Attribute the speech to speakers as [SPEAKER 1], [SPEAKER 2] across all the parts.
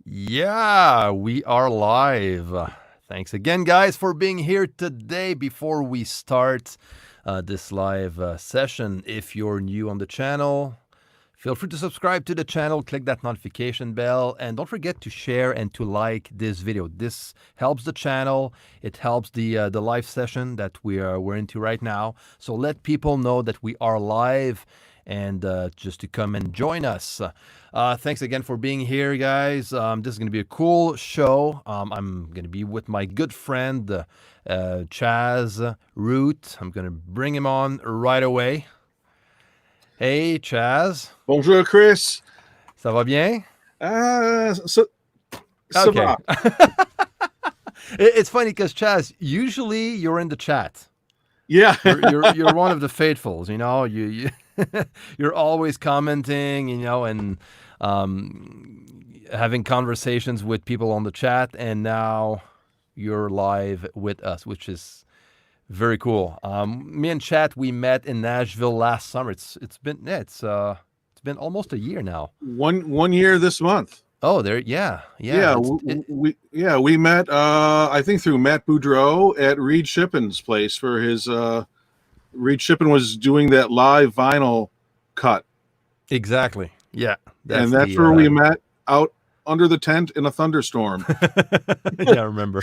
[SPEAKER 1] Yeah, we are live. Thanks again, guys, for being here today. Before we start this live session, if you're new on the channel, feel free to subscribe to the channel, click that notification bell, and don't forget to share and to like this video. This helps the channel. It helps the live session that we're into right now. So let people know that we are live and just to come and join us. Thanks again for being here, guys. This is going to be a cool show. I'm going to be with my good friend, Chaz Root. I'm going to bring him on right away. Hey, Chaz.
[SPEAKER 2] Bonjour, Chris.
[SPEAKER 1] Ça va bien?
[SPEAKER 2] Ça
[SPEAKER 1] Okay.
[SPEAKER 2] va.
[SPEAKER 1] It's funny because, Chaz, usually you're in the chat.
[SPEAKER 2] Yeah.
[SPEAKER 1] You're one of the faithfuls, you know. You you're always commenting, you know, and having conversations with people on the chat, and now you're live with us, which is very cool. Me and Chat, we met in Nashville last summer. It's been almost a year now.
[SPEAKER 2] One year this month.
[SPEAKER 1] Oh, there, yeah.
[SPEAKER 2] We met. I think through Matt Boudreau at Reed Shippin's place for his. Reed Shippin was doing that live vinyl cut.
[SPEAKER 1] Exactly. Yeah,
[SPEAKER 2] that's where we met out under the tent in a thunderstorm.
[SPEAKER 1] Yeah, I remember.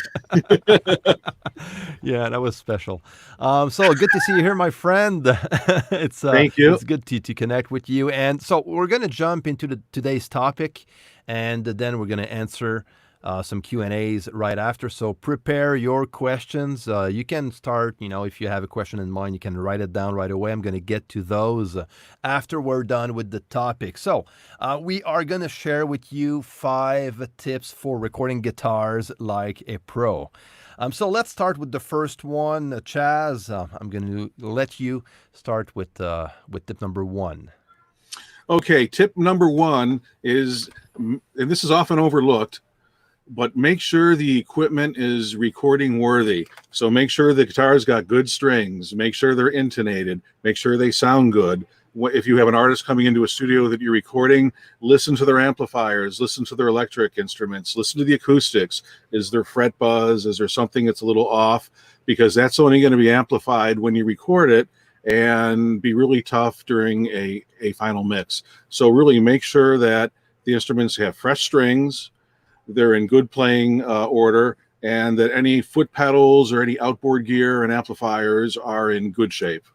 [SPEAKER 1] Yeah, that was special. So good to see you here, my friend.
[SPEAKER 2] Thank you.
[SPEAKER 1] It's good to connect with you. And so we're going to jump into today's topic, and then we're going to answer some Q&As right after. So prepare your questions. You can start, you know, if you have a question in mind, you can write it down right away. I'm going to get to those after we're done with the topic. So we are going to share with you 5 tips for recording guitars like a pro. So let's start with the first one. Chaz, I'm going to let you start with tip number 1.
[SPEAKER 2] Okay, tip number 1 is, and this is often overlooked, but make sure the equipment is recording worthy. So make sure the guitar's got good strings, make sure they're intonated, make sure they sound good. If you have an artist coming into a studio that you're recording, listen to their amplifiers, listen to their electric instruments, listen to the acoustics. Is there fret buzz? Is there something that's a little off? Because that's only going to be amplified when you record it and be really tough during a final mix. So really make sure that the instruments have fresh strings, they're in good playing order, and that any foot pedals or any outboard gear and amplifiers are in good shape.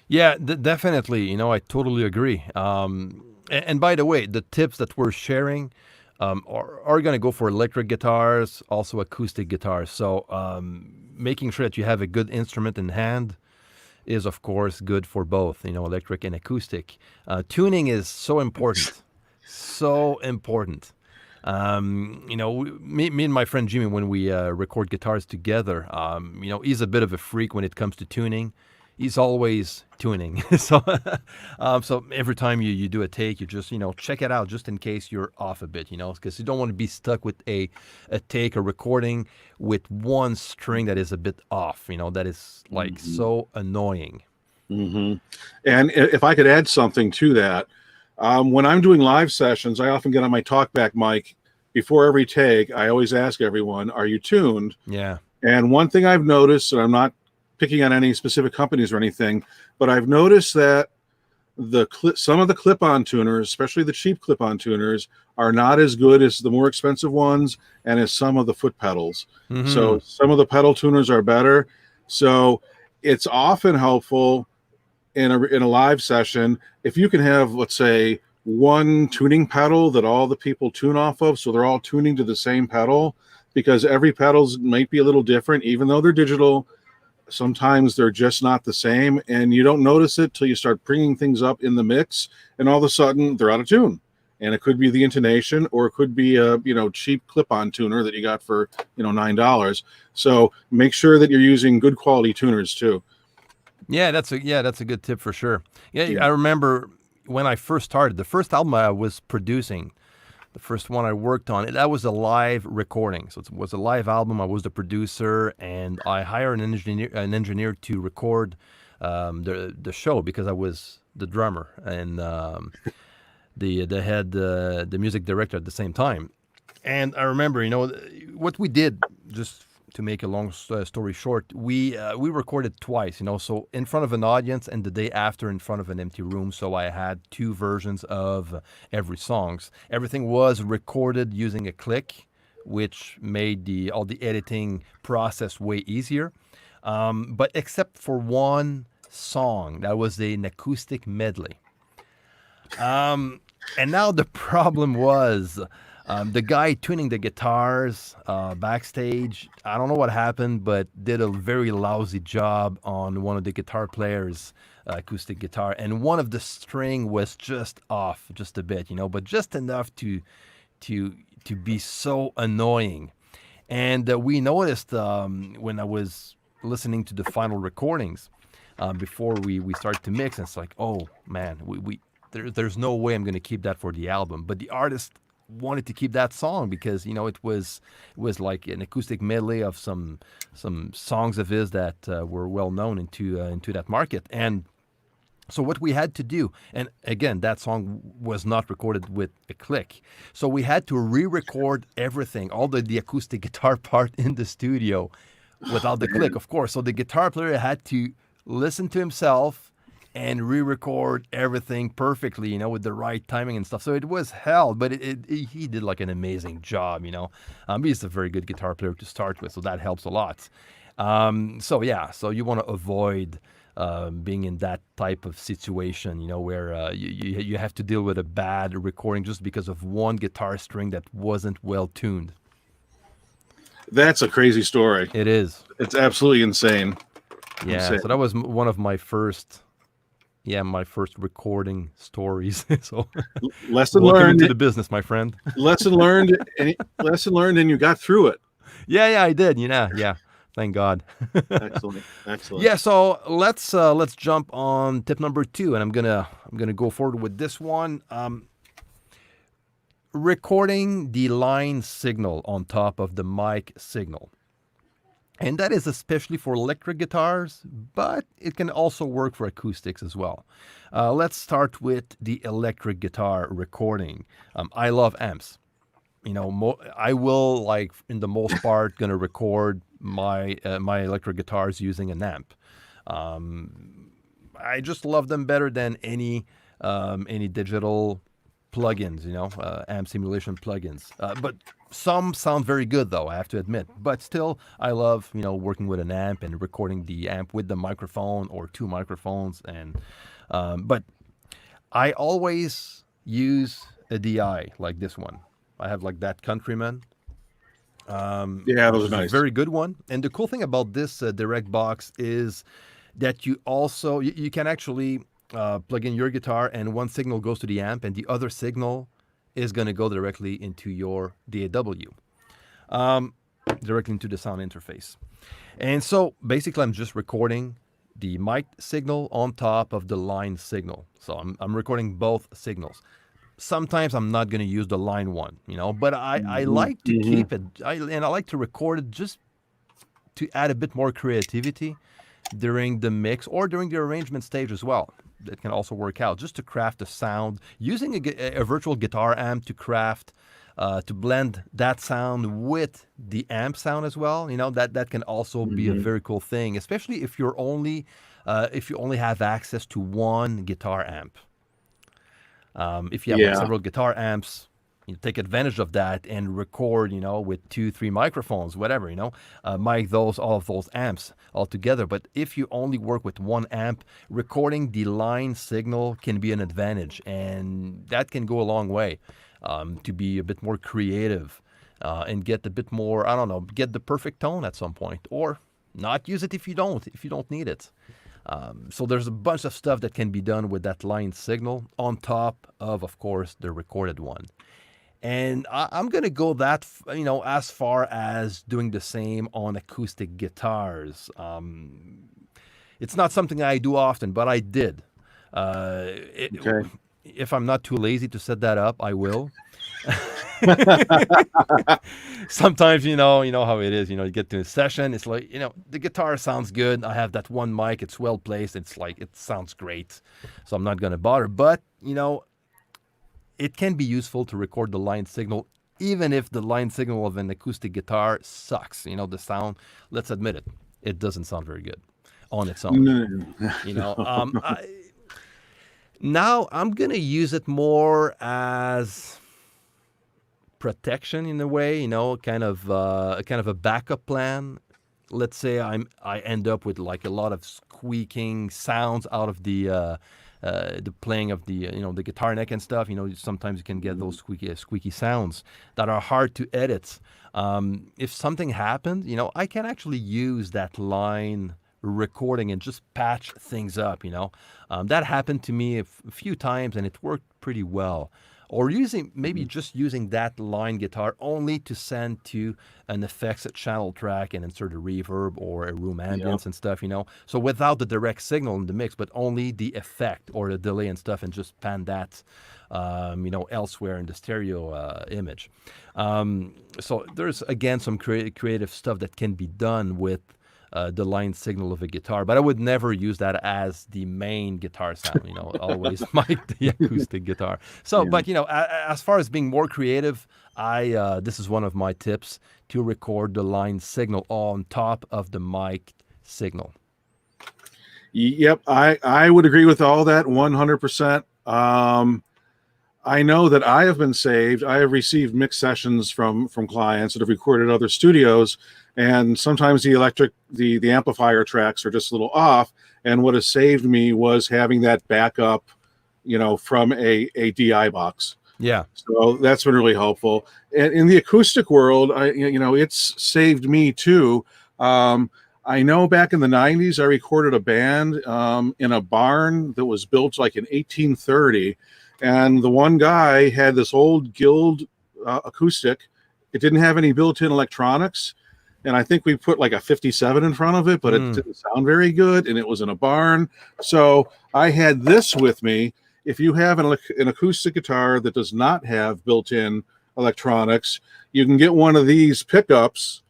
[SPEAKER 1] Yeah, definitely. You know, I totally agree. And by the way, the tips that we're sharing are going to go for electric guitars, also acoustic guitars. So making sure that you have a good instrument in hand is, of course, good for both, you know, electric and acoustic. Tuning is so important. So important. You know, me and my friend Jimmy, when we record guitars together, you know, he's a bit of a freak when it comes to tuning. He's always tuning. So every time you do a take, you just, you know, check it out just in case you're off a bit, you know, because you don't want to be stuck with a take or recording with one string that is a bit off, you know, that is like so annoying.
[SPEAKER 2] And if I could add something to that, when I'm doing live sessions, I often get on my talkback mic before every take. I always ask everyone, are you tuned?
[SPEAKER 1] Yeah.
[SPEAKER 2] And one thing I've noticed, and I'm not picking on any specific companies or anything, but I've noticed that some of the clip-on tuners, especially the cheap clip-on tuners, are not as good as the more expensive ones and as some of the foot pedals. So some of the pedal tuners are better. So it's often helpful in a live session if you can have, let's say, one tuning pedal that all the people tune off of, so they're all tuning to the same pedal, because every pedals might be a little different. Even though they're digital, sometimes they're just not the same, and you don't notice it till you start bringing things up in the mix, and all of a sudden they're out of tune. And it could be the intonation, or it could be a, you know, cheap clip-on tuner that you got for, you know, $9. So make sure that you're using good quality tuners too.
[SPEAKER 1] Yeah, that's a good tip for sure. Yeah, I remember when I first started, the first album I was producing, the first one I worked on, that was a live recording. So it was a live album. I was the producer, and I hired an engineer to record the show because I was the drummer and the music director at the same time. And I remember, what we did, just to make a long story short, we recorded twice, so in front of an audience and the day after in front of an empty room. So I had two versions of every songs. Everything was recorded using a click, which made the all the editing process way easier. But except for one song, that was an acoustic medley. And now the problem was the guy tuning the guitars backstage. I don't know what happened, but did a very lousy job on one of the guitar players' acoustic guitar, and one of the string was just off, just a bit, but just enough to to be so annoying. And we noticed when I was listening to the final recordings before we started to mix, and it's like, oh man, there's no way I'm going to keep that for the album. But the artist wanted to keep that song because it was like an acoustic medley of some songs of his that were well known into that market. And so what we had to do, and again, that song was not recorded with a click. So we had to re-record everything, all the acoustic guitar part in the studio without the click, of course. So the guitar player had to listen to himself and re-record everything perfectly, with the right timing and stuff. So it was hell, but he did like an amazing job, He's a very good guitar player to start with, so that helps a lot. So yeah, so you want to avoid being in that type of situation, where you have to deal with a bad recording just because of one guitar string that wasn't well tuned.
[SPEAKER 2] That's a crazy story.
[SPEAKER 1] It is.
[SPEAKER 2] It's absolutely insane.
[SPEAKER 1] Yeah.
[SPEAKER 2] Insane.
[SPEAKER 1] So that was one of my first recording stories. So
[SPEAKER 2] lesson
[SPEAKER 1] welcome
[SPEAKER 2] learned
[SPEAKER 1] into the business, my friend.
[SPEAKER 2] lesson learned, and you got through it.
[SPEAKER 1] Yeah, I did. Yeah. Thank God.
[SPEAKER 2] Excellent.
[SPEAKER 1] Yeah, so let's jump on tip number 2, and I'm gonna go forward with this one. Recording the line signal on top of the mic signal. And that is especially for electric guitars, but it can also work for acoustics as well. Let's start with the electric guitar recording. I love amps. I will, like, in the most part, gonna record my electric guitars using an amp. I just love them better than any digital plugins, amp simulation plugins. But some sound very good, though, I have to admit. But still, I love, working with an amp and recording the amp with the microphone or two microphones. But I always use a DI like this one. I have like that Countryman.
[SPEAKER 2] Yeah, those are nice.
[SPEAKER 1] A very good one. And the cool thing about this direct box is that you can actually plug in your guitar, and one signal goes to the amp, and the other signal is going to go directly into your DAW, directly into the sound interface. And so basically, I'm just recording the mic signal on top of the line signal. So I'm recording both signals. Sometimes I'm not going to use the line one, but I like to keep it, and I like to record it just to add a bit more creativity during the mix or during the arrangement stage as well. That can also work out, just to craft a sound, using a virtual guitar amp to craft, to blend that sound with the amp sound as well. That can also be a very cool thing, especially if you only have access to one guitar amp. If you have like several guitar amps, you take advantage of that and record, with 2-3 microphones, whatever, mic all of those amps all together. But if you only work with one amp, recording the line signal can be an advantage, and that can go a long way to be a bit more creative and get a bit more, get the perfect tone at some point, or not use it if you don't need it. So there's a bunch of stuff that can be done with that line signal on top of course, the recorded one. And I'm going to go as far as doing the same on acoustic guitars. It's not something I do often, but I did.
[SPEAKER 2] Okay.
[SPEAKER 1] If I'm not too lazy to set that up, I will. Sometimes, you know how it is. You get to a session, it's like, the guitar sounds good. I have that one mic, it's well placed. It's like, it sounds great. So I'm not going to bother. But, it can be useful to record the line signal even if the line signal of an acoustic guitar sucks. The sound, let's admit it, it doesn't sound very good on its own.
[SPEAKER 2] No.
[SPEAKER 1] Now I'm going to use it more as protection in a way, kind of a backup plan. Let's say I end up with like a lot of squeaking sounds out of the playing of the guitar neck and stuff. Sometimes you can get those squeaky sounds that are hard to edit. If something happened, I can actually use that line recording and just patch things up. That happened to me a few times and it worked pretty well. Or maybe just using that line guitar only to send to an effects channel track and insert a reverb or a room ambience and stuff, So without the direct signal in the mix, but only the effect or the delay and stuff, and just pan that, elsewhere in the stereo image. So there's again some creative stuff that can be done with the line signal of a guitar, but I would never use that as the main guitar sound. Always mic the acoustic guitar. So, but as far as being more creative, this is one of my tips to record the line signal on top of the mic signal.
[SPEAKER 2] Yep, I would agree with all that 100%. I know that I have been saved. I have received mix sessions from clients that have recorded other studios, and sometimes the amplifier tracks are just a little off. And what has saved me was having that backup, from a DI box.
[SPEAKER 1] Yeah.
[SPEAKER 2] So that's been really helpful. And in the acoustic world, it's saved me too. I know back in the 90s, I recorded a band in a barn that was built like in 1830. And the one guy had this old Guild acoustic. It didn't have any built-in electronics. And I think we put like a 57 in front of it, but it didn't sound very good. And it was in a barn. So I had this with me. If you have an acoustic guitar that does not have built-in electronics, you can get one of these pickups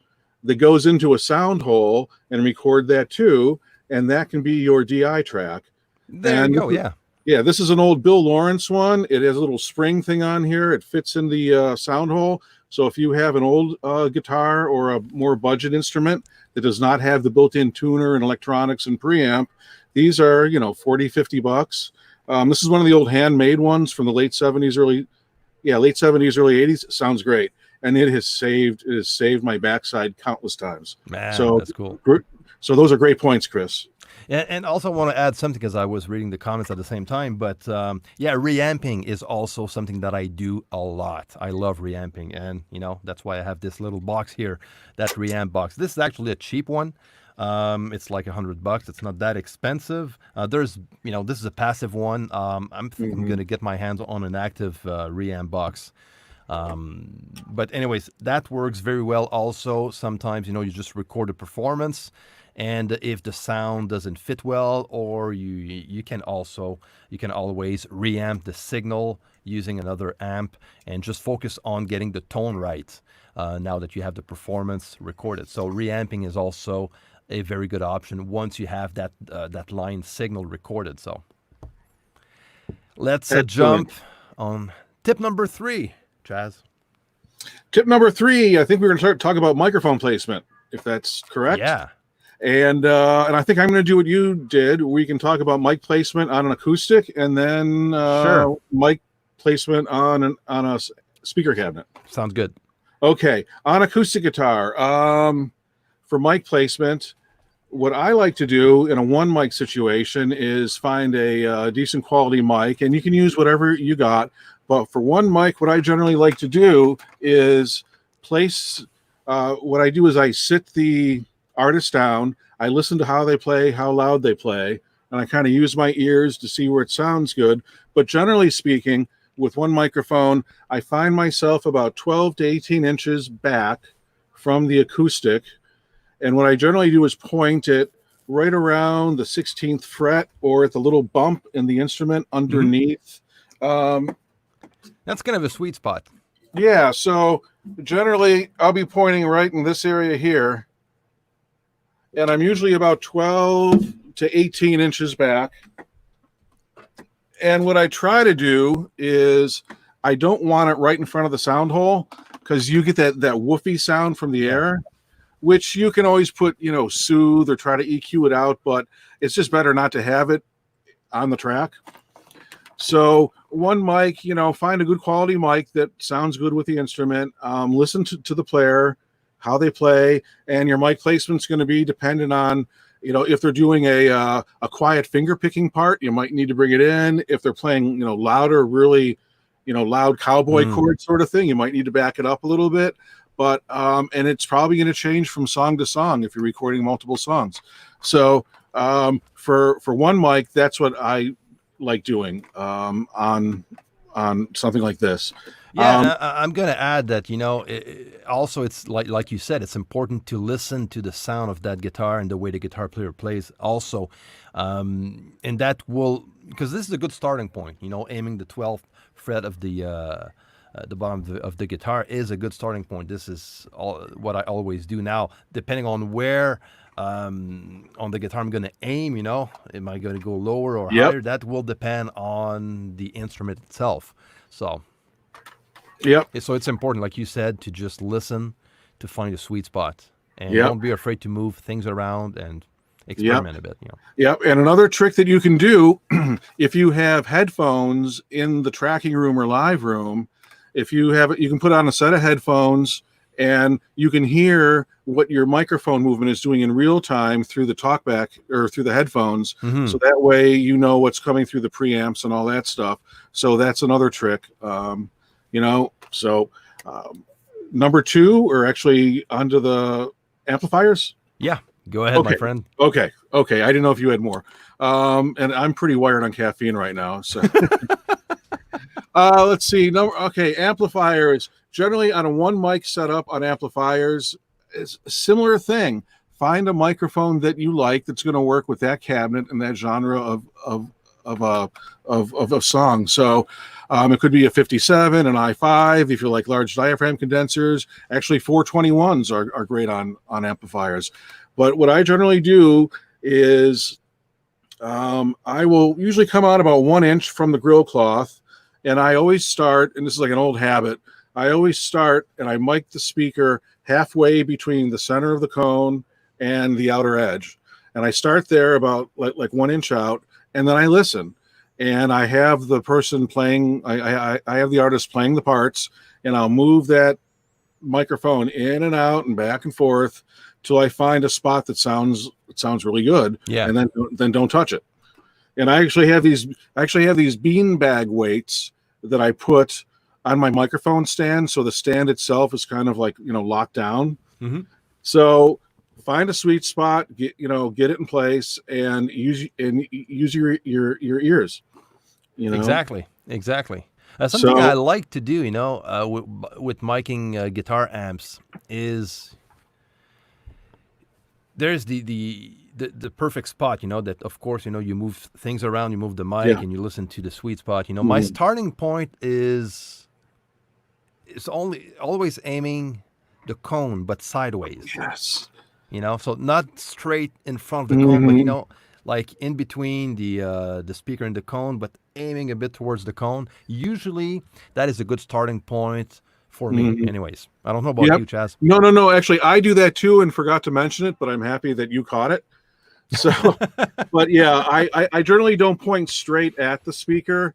[SPEAKER 2] that goes into a sound hole and record that too. And that can be your DI track.
[SPEAKER 1] There you go, yeah.
[SPEAKER 2] Yeah, this is an old Bill Lawrence one. It has a little spring thing on here. It fits in the sound hole. So if you have an old guitar or a more budget instrument that does not have the built-in tuner and electronics and preamp, these are, $40, $50. This is one of the old handmade ones from the late 70s, early 80s. It sounds great. And it has saved my backside countless times.
[SPEAKER 1] Man,
[SPEAKER 2] so
[SPEAKER 1] that's cool.
[SPEAKER 2] So those are great points, Chris.
[SPEAKER 1] And also want to add something because I was reading the comments at the same time. But reamping is also something that I do a lot. I love reamping. And, that's why I have this little box here, that reamp box. This is actually a cheap one. It's like $100. It's not that expensive. This is a passive one. I'm going to get my hands on an active reamp box. But anyways, that works very well also. Sometimes, you just record a performance. And if the sound doesn't fit well, or you can always reamp the signal using another amp and just focus on getting the tone right now that you have the performance recorded. So reamping is also a very good option once you have that line signal recorded. So let's jump on tip number 3, Chaz.
[SPEAKER 2] Tip number 3, I think we're going to start talking about microphone placement, if that's correct.
[SPEAKER 1] Yeah.
[SPEAKER 2] And I think I'm going to do what you did. We can talk about mic placement on an acoustic, and then mic placement on a speaker cabinet.
[SPEAKER 1] Sounds good.
[SPEAKER 2] Okay, on acoustic guitar, for mic placement, what I like to do in a one mic situation is find a decent quality mic, and you can use whatever you got. But for one mic, what I generally like to do is place. What I do is I sit the artist down. I listen to how they play, how loud they play, and I kind of use my ears to see where it sounds good. But generally speaking, with one microphone, I find myself about 12 to 18 inches back from the acoustic. And what I generally do is point it right around the 16th fret or at the little bump in the instrument underneath.
[SPEAKER 1] That's kind of a sweet spot.
[SPEAKER 2] Yeah, so generally I'll be pointing right in this area here. And I'm usually about 12 to 18 inches back. And what I try to do is I don't want it right in front of the sound hole, because you get that woofy sound from the
[SPEAKER 1] Yeah.
[SPEAKER 2] air, which you can always put, soothe or try to EQ it out, but it's just better not to have it on the track. So one mic, find a good quality mic that sounds good with the instrument. Listen to the player, how they play, and your mic placement's going to be dependent on, if they're doing a quiet finger picking part, you might need to bring it in. If they're playing, louder, really, loud cowboy chord sort of thing, you might need to back it up a little bit. But and it's probably going to change from song to song if you're recording multiple songs. So for one mic, that's what I like doing on something like this.
[SPEAKER 1] Yeah, I'm going to add that, also it's like you said, it's important to listen to the sound of that guitar and the way the guitar player plays also. And that will, because this is a good starting point, aiming the 12th fret of the bottom of the guitar is a good starting point. This is what I always do. Now, depending on where on the guitar I'm going to aim, am I going to go lower or higher? That will depend on the instrument itself. So it's important, like you said, to just listen to find a sweet spot, and don't be afraid to move things around and experiment a bit.
[SPEAKER 2] And another trick that you can do if you have headphones in the tracking room or live room, if you have it, you can put on a set of headphones and you can hear what your microphone movement is doing in real time through the talkback or through the headphones. So that way you know what's coming through the preamps and all that stuff. So that's another trick. So number 2, or actually onto the amplifiers.
[SPEAKER 1] Yeah, go ahead, my friend.
[SPEAKER 2] Okay. I didn't know if you had more. And I'm pretty wired on caffeine right now. So let's see. Amplifiers. Generally on a one mic setup on amplifiers is a similar thing. Find a microphone that you like that's going to work with that cabinet and that genre of a song. So it could be a 57, an i5 if you like large diaphragm condensers. Actually, 421s are great on amplifiers. But what I generally do is I will usually come out about 1 inch from the grill cloth, and I always start, and this is like an old habit, I always start and I mic the speaker halfway between the center of the cone and the outer edge. And I start there about like 1 inch out, and then I listen. And I have the person playing, I have the artist playing the parts, and I'll move that microphone in and out and back and forth till I find a spot that sounds really good.
[SPEAKER 1] Yeah.
[SPEAKER 2] And then don't touch it. And I actually have these beanbag weights that I put on my microphone stand, so the stand itself is kind of like locked down. So find a sweet spot, get it in place, and use your ears.
[SPEAKER 1] Exactly. Something I like to do, with miking guitar amps is there's the perfect spot, that of course, you move things around, you move the mic and you listen to the sweet spot. My starting point is always aiming the cone, but sideways.
[SPEAKER 2] Yes.
[SPEAKER 1] So not straight in front of the cone, but like in between the speaker and the cone, but aiming a bit towards the cone. Usually that is a good starting point for me. Anyways, I don't know about you, Chaz.
[SPEAKER 2] No. Actually, I do that too and forgot to mention it, but I'm happy that you caught it. So, but yeah, I generally don't point straight at the speaker.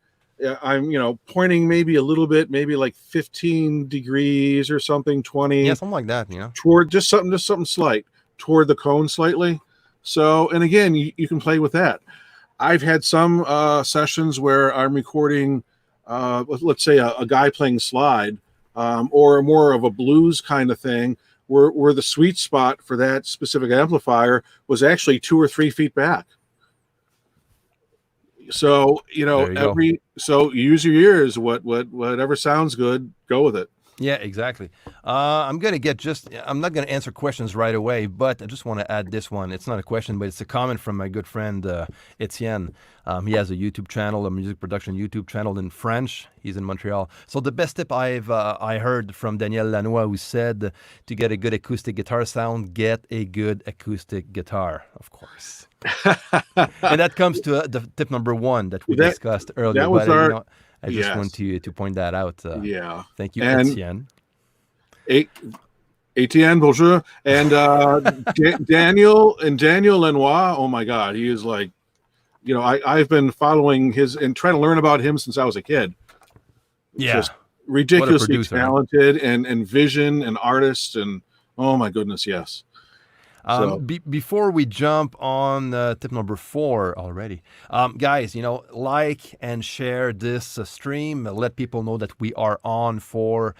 [SPEAKER 2] I'm, pointing maybe a little bit, maybe like 15 degrees or something, 20.
[SPEAKER 1] Yeah, something like that,
[SPEAKER 2] Toward just something slight toward the cone slightly. So, and again, you can play with that. I've had some sessions where I'm recording, let's say a guy playing slide, or more of a blues kind of thing, where the sweet spot for that specific amplifier was actually 2 or 3 feet back. So, so use your ears, whatever sounds good, go with it.
[SPEAKER 1] Yeah, exactly. I'm not going to answer questions right away, but I just want to add this one. It's not a question, but it's a comment from my good friend, Etienne. He has a YouTube channel, a music production YouTube channel in French. He's in Montreal. So the best tip I heard from Daniel Lanois, who said to get a good acoustic guitar sound, get a good acoustic guitar, of course. And that comes to the tip number 1 that we discussed earlier.
[SPEAKER 2] That was
[SPEAKER 1] I just want to point that out. Thank you, Etienne.
[SPEAKER 2] eight Etienne, bonjour, and Daniel Lenoir. Oh my God, he is like, I've been following his and trying to learn about him since I was a kid.
[SPEAKER 1] Yeah.
[SPEAKER 2] Just
[SPEAKER 1] What a
[SPEAKER 2] ridiculously
[SPEAKER 1] producer, huh?
[SPEAKER 2] talented and vision and artist and oh my goodness, yes. So
[SPEAKER 1] Before we jump on tip number 4 already, guys, like and share this stream. Let people know that we are on for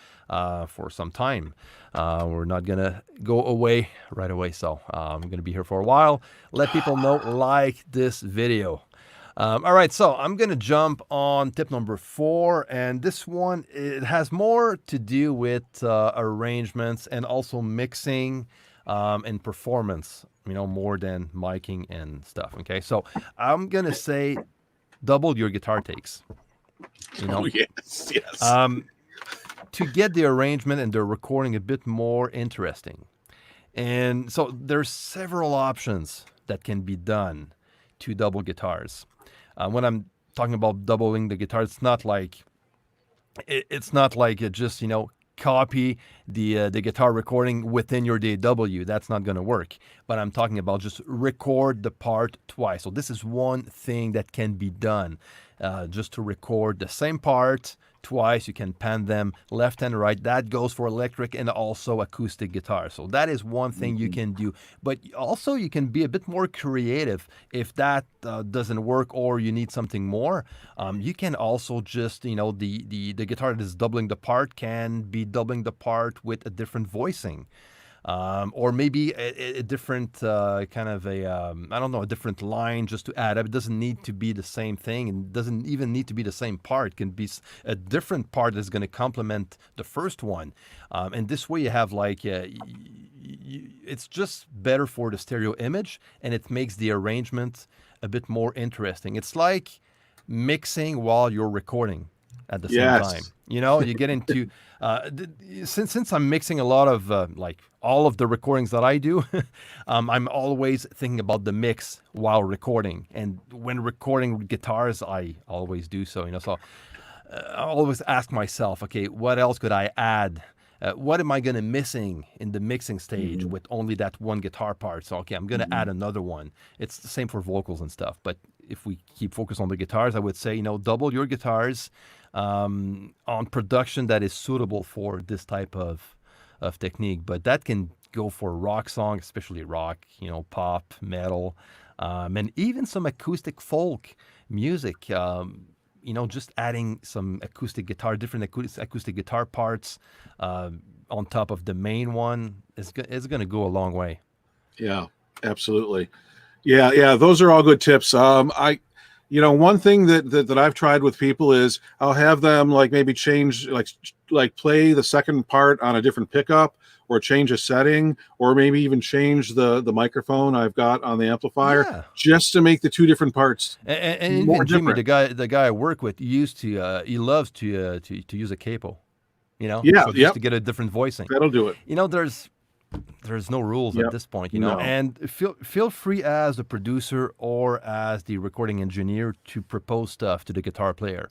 [SPEAKER 1] some time. We're not gonna go away right away, so I'm gonna be here for a while. Let people know, like this video. All right, so I'm gonna jump on tip number 4, and this one, it has more to do with arrangements and also mixing and performance. More than miking and stuff. Okay, so I'm gonna say double your guitar takes.
[SPEAKER 2] oh yes, yes.
[SPEAKER 1] To get the arrangement and the recording a bit more interesting. And so there's several options that can be done to double guitars. When I'm talking about doubling the guitar, it's not like it just copy the guitar recording within your DAW. That's not going to work. But I'm talking about just record the part twice. So this is one thing that can be done, just to record the same part twice. You can pan them left and right. That goes for electric and also acoustic guitar. So that is one thing you can do. But also you can be a bit more creative if that doesn't work or you need something more. You can also just, the guitar that is doubling the part can be doubling the part with a different voicing. Or maybe a different kind of a different line just to add up. It doesn't need to be the same thing, and it doesn't even need to be the same part. It can be a different part that's going to complement the first one. And this way you have it's just better for the stereo image, and it makes the arrangement a bit more interesting. It's like mixing while you're recording at the same time. You get into since I'm mixing a lot of all of the recordings that I do, I'm always thinking about the mix while recording. And when recording guitars, I always do so. So I always ask myself, okay, what else could I add? What am I going to missing in the mixing stage with only that one guitar part? So, okay, I'm going to add another one. It's the same for vocals and stuff. But if we keep focus on the guitars, I would say, double your guitars on production that is suitable for this type of technique. But that can go for rock songs, especially rock, pop, metal, and even some acoustic folk music. Just adding some acoustic guitar, different acoustic guitar parts on top of the main one is going to go a long way.
[SPEAKER 2] Yeah, absolutely. Yeah. Those are all good tips. One thing that I've tried with people is I'll have them maybe change, play the second part on a different pickup, or change a setting, or maybe even change the microphone I've got on the amplifier, just to make the two different parts
[SPEAKER 1] and
[SPEAKER 2] more
[SPEAKER 1] even Jimmy,
[SPEAKER 2] different.
[SPEAKER 1] the guy I work with, he loves to use a capo,
[SPEAKER 2] Yeah,
[SPEAKER 1] so just to get a different voicing.
[SPEAKER 2] That'll do it.
[SPEAKER 1] There's no rules at this point,
[SPEAKER 2] No.
[SPEAKER 1] and feel free as the producer or as the recording engineer to propose stuff to the guitar player.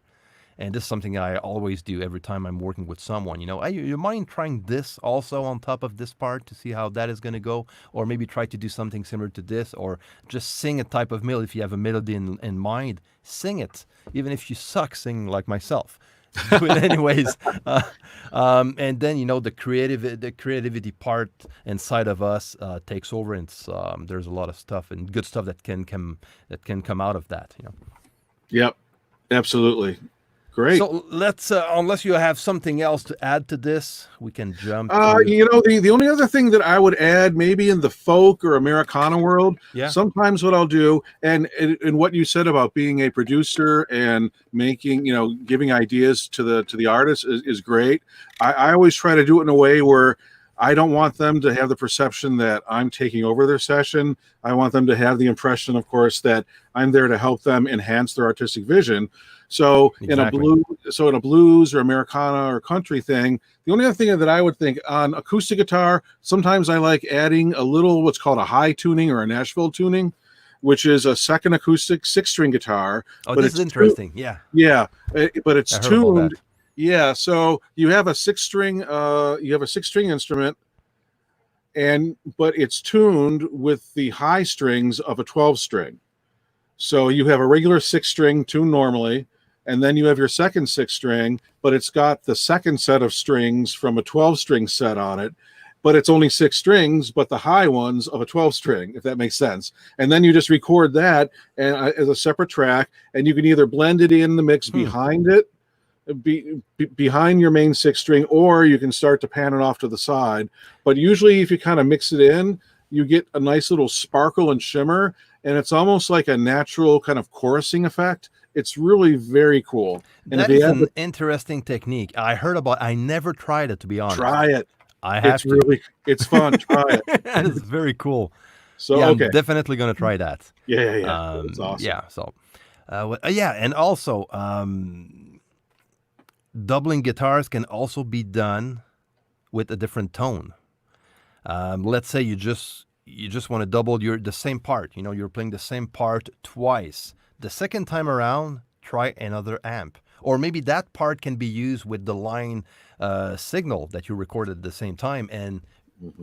[SPEAKER 1] And this is something I always do every time I'm working with someone. Hey, you mind trying this also on top of this part to see how that is going to go? Or maybe try to do something similar to this, or just sing a type of melody. If you have a melody in mind, sing it, even if you suck singing like myself. Do it anyways. And then, the creativity part inside of us takes over. And there's a lot of stuff and good stuff that can come out of that.
[SPEAKER 2] Yep, absolutely. Great.
[SPEAKER 1] So let's, unless you have something else to add to this, we can jump.
[SPEAKER 2] The only other thing that I would add, maybe in the folk or Americana world, sometimes what I'll do, and what you said about being a producer and making, giving ideas to the artist is great. I always try to do it in a way where I don't want them to have the perception that I'm taking over their session. I want them to have the impression, of course, that I'm there to help them enhance their artistic vision. So in a blues or Americana or country thing, the only other thing that I would think on acoustic guitar, sometimes I like adding a little what's called a high tuning or a Nashville tuning, which is a second acoustic 6-string guitar.
[SPEAKER 1] Oh, this is interesting.
[SPEAKER 2] Yeah, but it's tuned. Yeah, so you have a six string instrument, but it's tuned with the high strings of a 12 string. So you have a regular six string tuned normally, and then you have your second six string, but it's got the second set of strings from a 12 string set on it. But it's only six strings, but the high ones of a 12 string, if that makes sense. And then you just record that as a separate track, and you can either blend it in the mix behind it, behind your main six string, or you can start to pan it off to the side. But usually, if you kind of mix it in, you get a nice little sparkle and shimmer, and it's almost like a natural kind of chorusing effect. It's really very cool. And
[SPEAKER 1] That is an interesting technique. I heard about. I never tried it, to be honest.
[SPEAKER 2] Try it.
[SPEAKER 1] I have
[SPEAKER 2] it's fun. Try it.
[SPEAKER 1] That is very cool.
[SPEAKER 2] So
[SPEAKER 1] yeah,
[SPEAKER 2] okay.
[SPEAKER 1] I'm definitely gonna try that.
[SPEAKER 2] Yeah. It's awesome.
[SPEAKER 1] Yeah. So, yeah, and also doubling guitars can also be done with a different tone. Let's say you just want to double the same part. You know, you're playing the same part twice. The second time around, try another amp. Or maybe that part can be used with the line signal that you recorded at the same time, and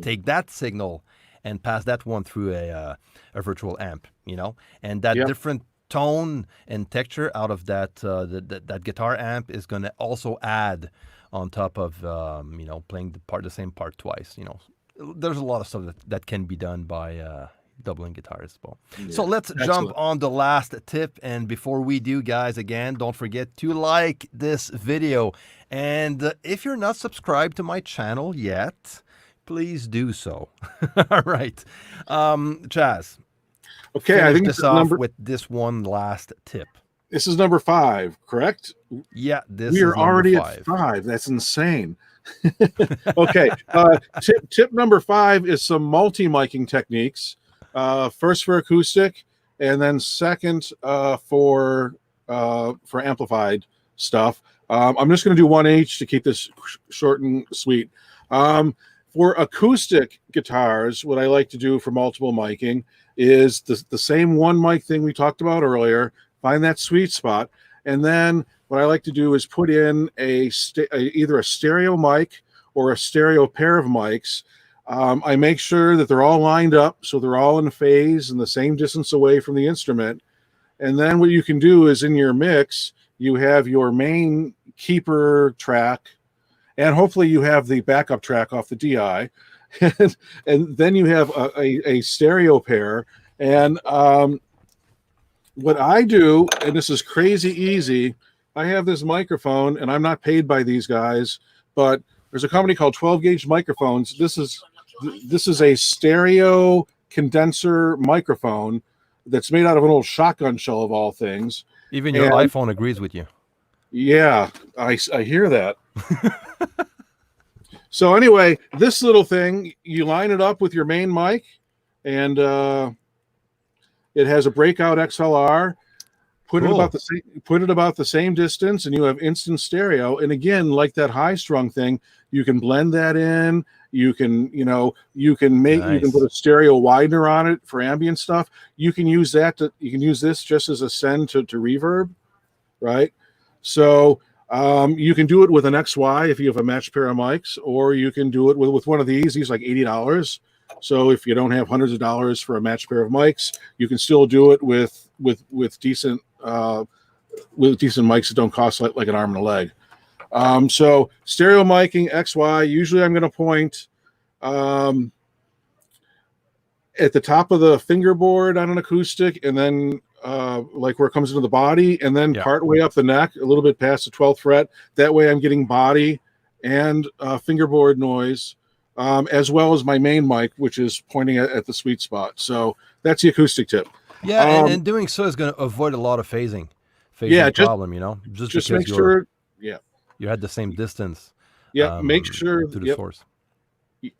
[SPEAKER 1] take that signal and pass that one through a virtual amp, you know? And that different tone and texture out of that that guitar amp is going to also add on top of, you know, playing the same part twice, you know? There's a lot of stuff that can be done by doubling guitars. Well. Yeah, so let's jump on the last tip. And before we do, guys, again, don't forget to like this video. And if you're not subscribed to my channel yet, please do so. All right. Chaz.
[SPEAKER 2] Okay, I think
[SPEAKER 1] this off with this one last tip.
[SPEAKER 2] This is number 5, correct?
[SPEAKER 1] Yeah,
[SPEAKER 2] we are already at 5. That's insane. Okay, tip number 5 is some multi-miking techniques. First for acoustic, and then second for amplified stuff. I'm just going to do one each to keep this short and sweet. For acoustic guitars, what I like to do for multiple miking is the same one mic thing we talked about earlier. Find that sweet spot, and then what I like to do is put in either a stereo mic or a stereo pair of mics. I make sure that they're all lined up, so they're all in phase and the same distance away from the instrument. And then what you can do is in your mix, you have your main keeper track, and hopefully you have the backup track off the DI. And then you have a stereo pair. And what I do, and this is crazy easy, I have this microphone, and I'm not paid by these guys, but there's a company called 12 Gauge Microphones. This is a stereo condenser microphone that's made out of an old shotgun shell of all things.
[SPEAKER 1] Even your iPhone agrees with you.
[SPEAKER 2] Yeah, I hear that. So anyway, this little thing, you line it up with your main mic, and it has a breakout XLR. Put it about the same distance, and you have instant stereo. And again, like that high strung thing, you can blend that in. You can put a stereo widener on it for ambient stuff. You can use this just as a send to reverb, right? So you can do it with an XY if you have a matched pair of mics, or you can do it with one of these. These are like $80. So if you don't have hundreds of dollars for a matched pair of mics, you can still do it with decent mics that don't cost like an arm and a leg. So stereo miking XY. Usually I'm going to point at the top of the fingerboard on an acoustic, and then like where it comes into the body, and then part way up the neck, a little bit past the 12th fret. That way I'm getting body and fingerboard noise, as well as my main mic, which is pointing at the sweet spot. So that's the acoustic tip.
[SPEAKER 1] Yeah, and doing so is going to avoid a lot of phasing problem, you know,
[SPEAKER 2] just make sure
[SPEAKER 1] you had the same distance.
[SPEAKER 2] Yeah, make sure
[SPEAKER 1] to the source.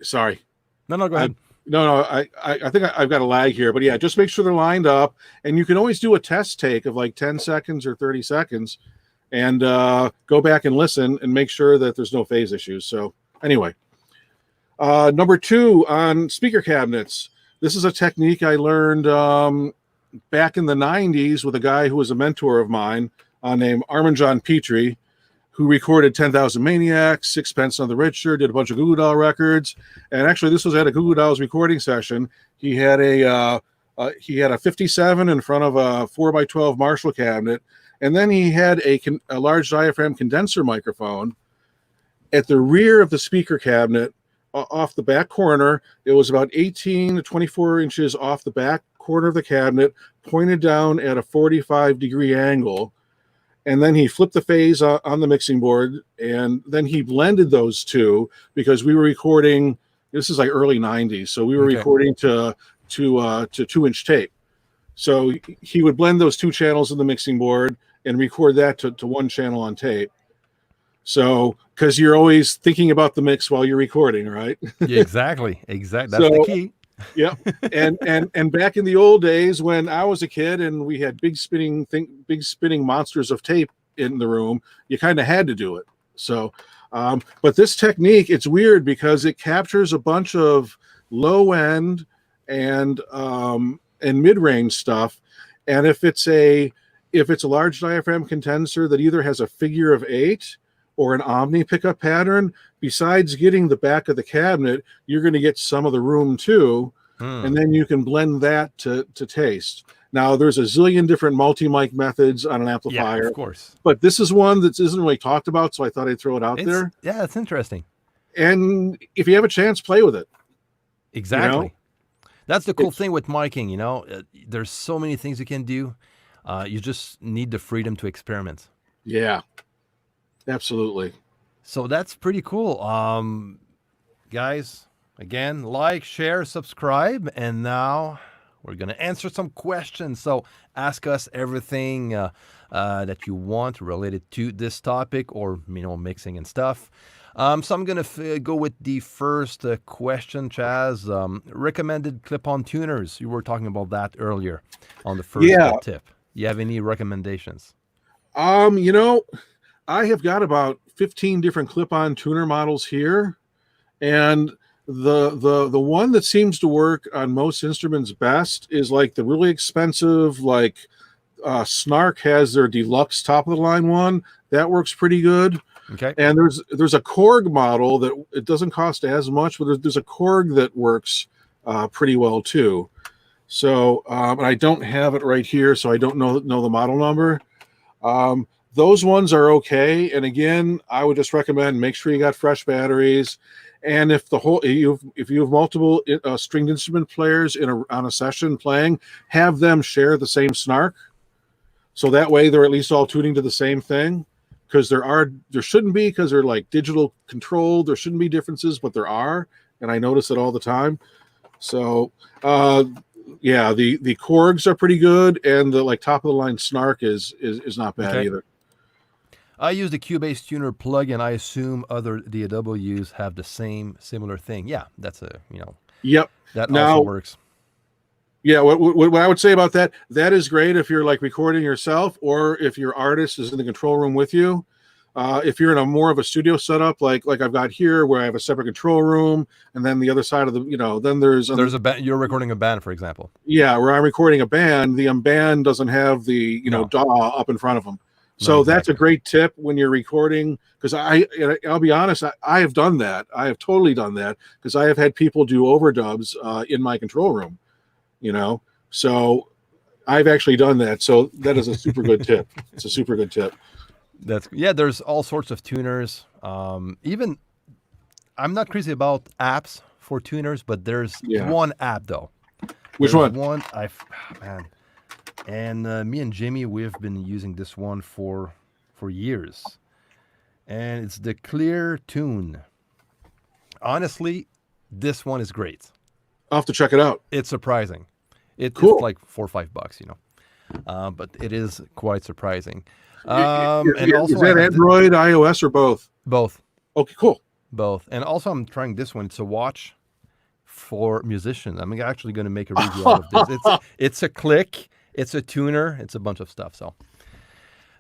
[SPEAKER 2] Sorry.
[SPEAKER 1] No, go ahead.
[SPEAKER 2] I think I've got a lag here, but yeah, just make sure they're lined up, and you can always do a test take of like 10 seconds or 30 seconds, and go back and listen and make sure that there's no phase issues. So anyway, number 2 on speaker cabinets. This is a technique I learned back in the 90s with a guy who was a mentor of mine named Armin John Petrie, who recorded 10,000 Maniacs, Sixpence None the Richer, did a bunch of Goo Goo Doll records. And actually, this was at a Goo Goo Dolls recording session. He had a 57 in front of a 4x12 Marshall cabinet, and then he had a large diaphragm condenser microphone at the rear of the speaker cabinet, off the back corner. It was about 18 to 24 inches off the back corner of the cabinet, pointed down at a 45-degree angle. And then he flipped the phase on the mixing board, and then he blended those two, because we were recording, this is like early 90s, so we were recording to 2-inch tape. So he would blend those two channels in the mixing board and record that to one channel on tape. So, because you're always thinking about the mix while you're recording, right?
[SPEAKER 1] Yeah, exactly. That's the key.
[SPEAKER 2] Yeah. And back in the old days when I was a kid and we had big spinning monsters of tape in the room, you kind of had to do it. So, but this technique, it's weird because it captures a bunch of low end and mid-range stuff. And if it's a large diaphragm condenser that either has a figure of 8 or an omni pickup pattern, besides getting the back of the cabinet, you're going to get some of the room too. And then you can blend that to taste. Now, there's a zillion different multi-mic methods on an amplifier.
[SPEAKER 1] Yeah, of course.
[SPEAKER 2] But this is one that isn't really talked about, so I thought I'd throw it out there.
[SPEAKER 1] Yeah, it's interesting.
[SPEAKER 2] And if you have a chance, play with it.
[SPEAKER 1] Exactly.
[SPEAKER 2] You know?
[SPEAKER 1] That's the cool thing with miking, there's so many things you can do. You just need the freedom to experiment.
[SPEAKER 2] Yeah, absolutely.
[SPEAKER 1] So that's pretty cool. Guys, again, like, share, subscribe. And now we're going to answer some questions. So ask us everything that you want related to this topic, or, mixing and stuff. So I'm going to go with the first question, Chaz. Recommended clip-on tuners. You were talking about that earlier on the first tip. You have any recommendations?
[SPEAKER 2] I have got about 15 different clip-on tuner models here, and the one that seems to work on most instruments best is like the really expensive, like Snark has their deluxe top of the line one that works pretty good.
[SPEAKER 1] Okay.
[SPEAKER 2] And there's a Korg model that it doesn't cost as much, but there's a Korg that works pretty well too. So and I don't have it right here, so I don't know the model number. Those ones are okay. And again, I would just recommend make sure you got fresh batteries. And if if you have multiple stringed instrument players on a session playing, have them share the same snark. So that way they're at least all tuning to the same thing. Because there shouldn't be, because they're like digital controlled. There shouldn't be differences, but there are, and I notice it all the time. So yeah, the Korgs are pretty good, and the like top of the line Snark is not bad either.
[SPEAKER 1] I use the Cubase Tuner plugin. I assume other DAWs have the similar thing. Yeah, that's
[SPEAKER 2] Yep.
[SPEAKER 1] That also works.
[SPEAKER 2] Yeah, what I would say about that is great if you're like recording yourself, or if your artist is in the control room with you. If you're in a more of a studio setup, like I've got here, where I have a separate control room, and then the other side of the, then there's
[SPEAKER 1] a band. You're recording a band, for example.
[SPEAKER 2] Yeah, where I'm recording a band, the band doesn't have the DAW up in front of them. So that's a great tip when you're recording, because I'll be honest, I have done that. I have totally done that, because I have had people do overdubs in my control room. So I've actually done that. So that is a super good tip. It's a super good tip.
[SPEAKER 1] There's all sorts of tuners. Even I'm not crazy about apps for tuners, but there's one app though.
[SPEAKER 2] Which one?
[SPEAKER 1] And me and Jimmy, we've been using this one for years, and it's the Clear Tune. Honestly, this one is great.
[SPEAKER 2] I'll have to check it out.
[SPEAKER 1] It's surprising. It's like $4 or $5, but it is quite surprising. And also,
[SPEAKER 2] is that Android, iOS, or both?
[SPEAKER 1] Both.
[SPEAKER 2] Okay, cool.
[SPEAKER 1] Both. And also, I'm trying this one. It's a watch for musicians. I'm actually going to make a review out of this. It's a click. It's a tuner. It's a bunch of stuff. So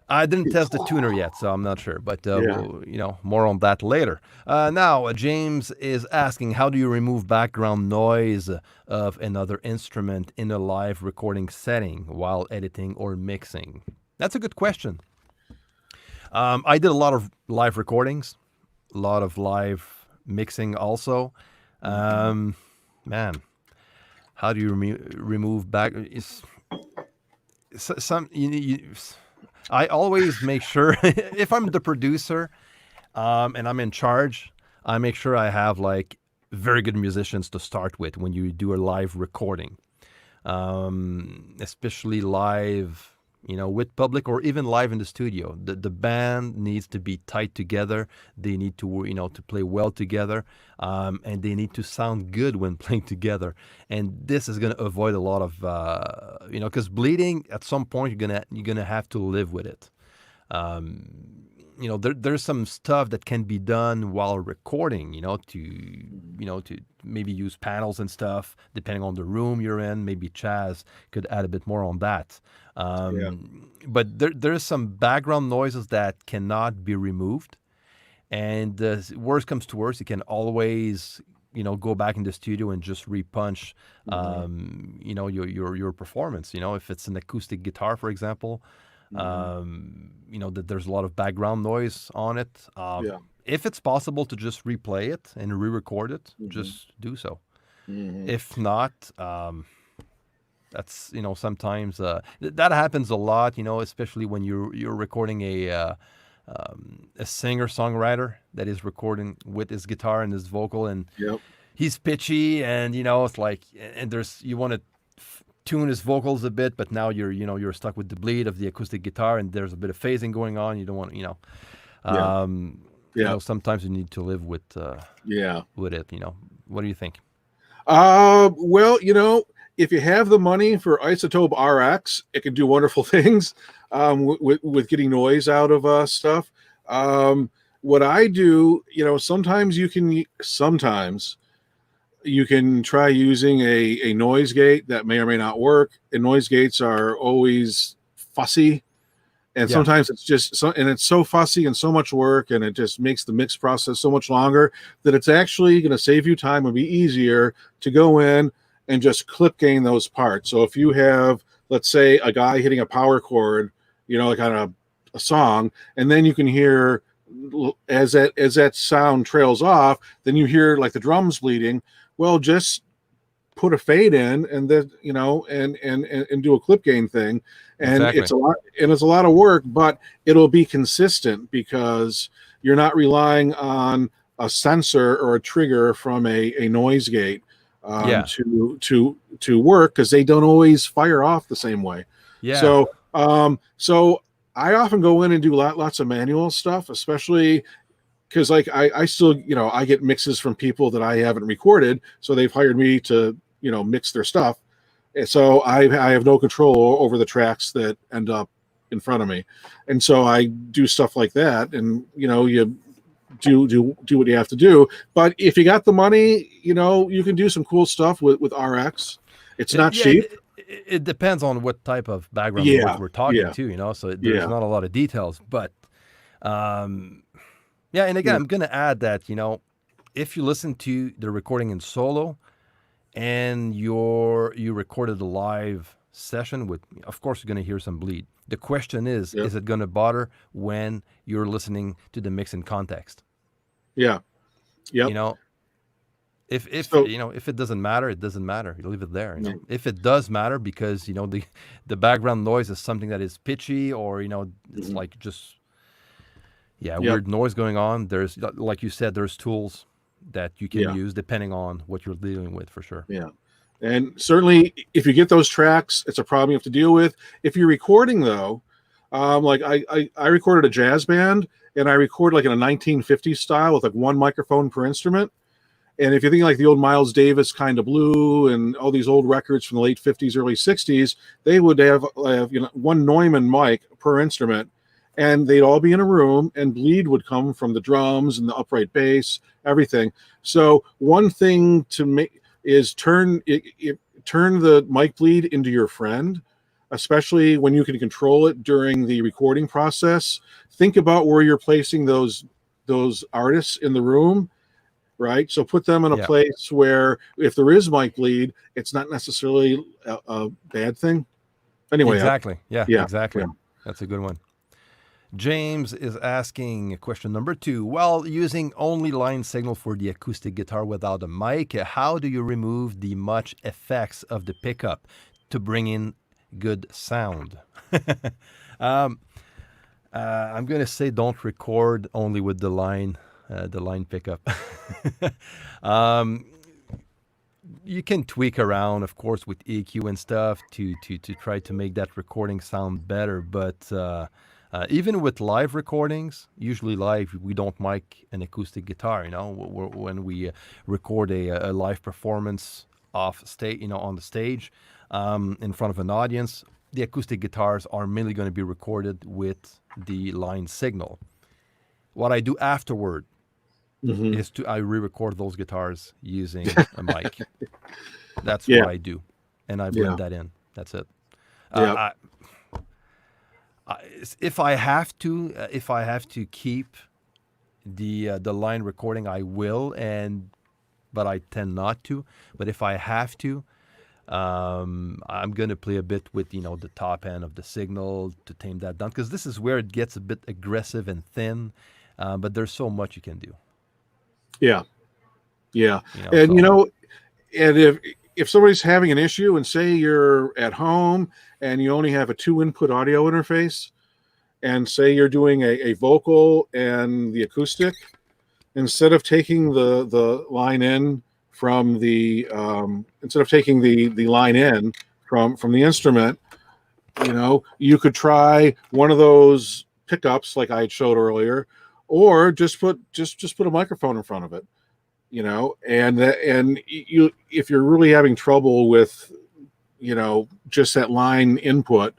[SPEAKER 1] I didn't test the tuner yet, so I'm not sure. But more on that later. Now, James is asking, how do you remove background noise of another instrument in a live recording setting while editing or mixing? That's a good question. I did a lot of live recordings, a lot of live mixing also.
[SPEAKER 2] Mhm.
[SPEAKER 1] Um, man, how do you remove back? Some I always make sure if I'm the producer and I'm in charge, I make sure I have like very good musicians to start with when you do a live recording, especially live, with public or even live in the studio. The band needs to be tight together. They need to, to play well together, and they need to sound good when playing together. And this is going to avoid a lot of, because bleeding at some point you're gonna have to live with it. There's some stuff that can be done while recording, to maybe use panels and stuff, depending on the room you're in. Maybe Chaz could add a bit more on that.
[SPEAKER 2] Yeah.
[SPEAKER 1] But there's some background noises that cannot be removed. And worst comes to worst, you can always, go back in the studio and just repunch,
[SPEAKER 2] Hmm.
[SPEAKER 1] your performance. If it's an acoustic guitar, for example,
[SPEAKER 2] Hmm.
[SPEAKER 1] that there's a lot of background noise on it.
[SPEAKER 2] Yeah.
[SPEAKER 1] If it's possible to just replay it and re-record it,
[SPEAKER 2] Hmm.
[SPEAKER 1] just do so.
[SPEAKER 2] Hmm.
[SPEAKER 1] If not, that's sometimes that happens a lot. Especially when you're recording a singer songwriter that is recording with his guitar and his vocal, and
[SPEAKER 2] Yep.
[SPEAKER 1] he's pitchy, and it's like, and there's you want to tune his vocals a bit, but now you're stuck with the bleed of the acoustic guitar, and there's a bit of phasing going on. You don't want
[SPEAKER 2] Yeah. Yeah.
[SPEAKER 1] sometimes you need to live
[SPEAKER 2] Yeah.
[SPEAKER 1] with it. What do you think?
[SPEAKER 2] Well, if you have the money for Isotope RX, it can do wonderful things with getting noise out of stuff. What I do, sometimes you can try using a noise gate that may or may not work. And noise gates are always fussy, and
[SPEAKER 1] Yeah,
[SPEAKER 2] sometimes it's just and it's so fussy and so much work, and it just makes the mix process so much longer that it's actually going to save you time and be easier to go in and just clip gain those parts. So if you have, let's say, a guy hitting a power chord, like on a song, and then you can hear as that sound trails off, then you hear like the drums bleeding. Well, just put a fade in, and then and do a clip gain thing, and
[SPEAKER 1] exactly.
[SPEAKER 2] it's a lot of work, but it'll be consistent because you're not relying on a sensor or a trigger from a noise gate
[SPEAKER 1] Yeah,
[SPEAKER 2] to work, because they don't always fire off the same way.
[SPEAKER 1] yeah,
[SPEAKER 2] So I often go in and do lots of manual stuff, especially because like I still I get mixes from people that I haven't recorded, so they've hired me to mix their stuff. And so I have no control over the tracks that end up in front of me, and so I do stuff like that, and you do what you have to do. But if you got the money, you can do some cool stuff with RX. It's not
[SPEAKER 1] yeah.
[SPEAKER 2] cheap.
[SPEAKER 1] It depends on what type of background noise
[SPEAKER 2] Yeah,
[SPEAKER 1] we're talking
[SPEAKER 2] yeah,
[SPEAKER 1] to. So there's
[SPEAKER 2] yeah,
[SPEAKER 1] not a lot of details, but um, yeah. And again,
[SPEAKER 2] yeah,
[SPEAKER 1] I'm gonna add that if you listen to the recording in solo and you recorded a live session with, of course, you're gonna hear some bleed. The question
[SPEAKER 2] yeah,
[SPEAKER 1] is it gonna bother when you're listening to the mix in context?
[SPEAKER 2] yeah,
[SPEAKER 1] You
[SPEAKER 2] yep.
[SPEAKER 1] know, if
[SPEAKER 2] So
[SPEAKER 1] if it doesn't matter, it doesn't matter. You leave it there.
[SPEAKER 2] yeah,
[SPEAKER 1] If it does matter because the background noise is something that is pitchy, or it's
[SPEAKER 2] mhm,
[SPEAKER 1] like just, yeah,
[SPEAKER 2] yep,
[SPEAKER 1] weird noise going on. There's, like you said, there's tools that you can
[SPEAKER 2] yeah.
[SPEAKER 1] use depending on what you're dealing with, for sure.
[SPEAKER 2] Yeah. And certainly, if you get those tracks, it's a problem you have to deal with. If you're recording, though, like I recorded a jazz band, and I record like in a 1950s style with like one microphone per instrument. And if you think like the old Miles Davis kind of blue and all these old records from the late 50s, early 60s, they would have one Neumann mic per instrument, and they'd all be in a room, and bleed would come from the drums and the upright bass, everything. So one thing to make is turn the mic bleed into your friend, especially when you can control it during the recording process. Think about where you're placing those artists in the room, right? So put them in a
[SPEAKER 1] Yeah,
[SPEAKER 2] place where if there is mic bleed, it's not necessarily a bad thing. Anyway,
[SPEAKER 1] exactly. Yeah,
[SPEAKER 2] yeah, yeah,
[SPEAKER 1] exactly. That's a good one. James is asking question number 2. While using only line signal for the acoustic guitar without a mic, how do you remove the much effects of the pickup to bring in good sound? um, I'm going to say don't record only with the line pickup. um, you can tweak around, of course, with EQ and stuff to try to make that recording sound better, but even with live recordings, usually live, we don't mic an acoustic guitar. When we record a live performance off stage, on the stage, in front of an audience, the acoustic guitars are mainly going to be recorded with the line signal. What I do afterward is I re-record those guitars using a mic. That's what I do, and I blend that in. That's it. If I have to keep the line recording, I will, but I tend not to. But if I have to, I'm gonna play a bit with the top end of the signal to tame that down, because this is where it gets a bit aggressive and thin. But there's so much you can do.
[SPEAKER 2] Yeah. And if somebody's having an issue, and say you're at home and you only have a 2-input audio interface, and say you're doing a vocal and the acoustic, instead of taking the line in from the line in from the instrument, you could try one of those pickups like I showed earlier, or just put a microphone in front of it. And you, if you're really having trouble with, just that line input,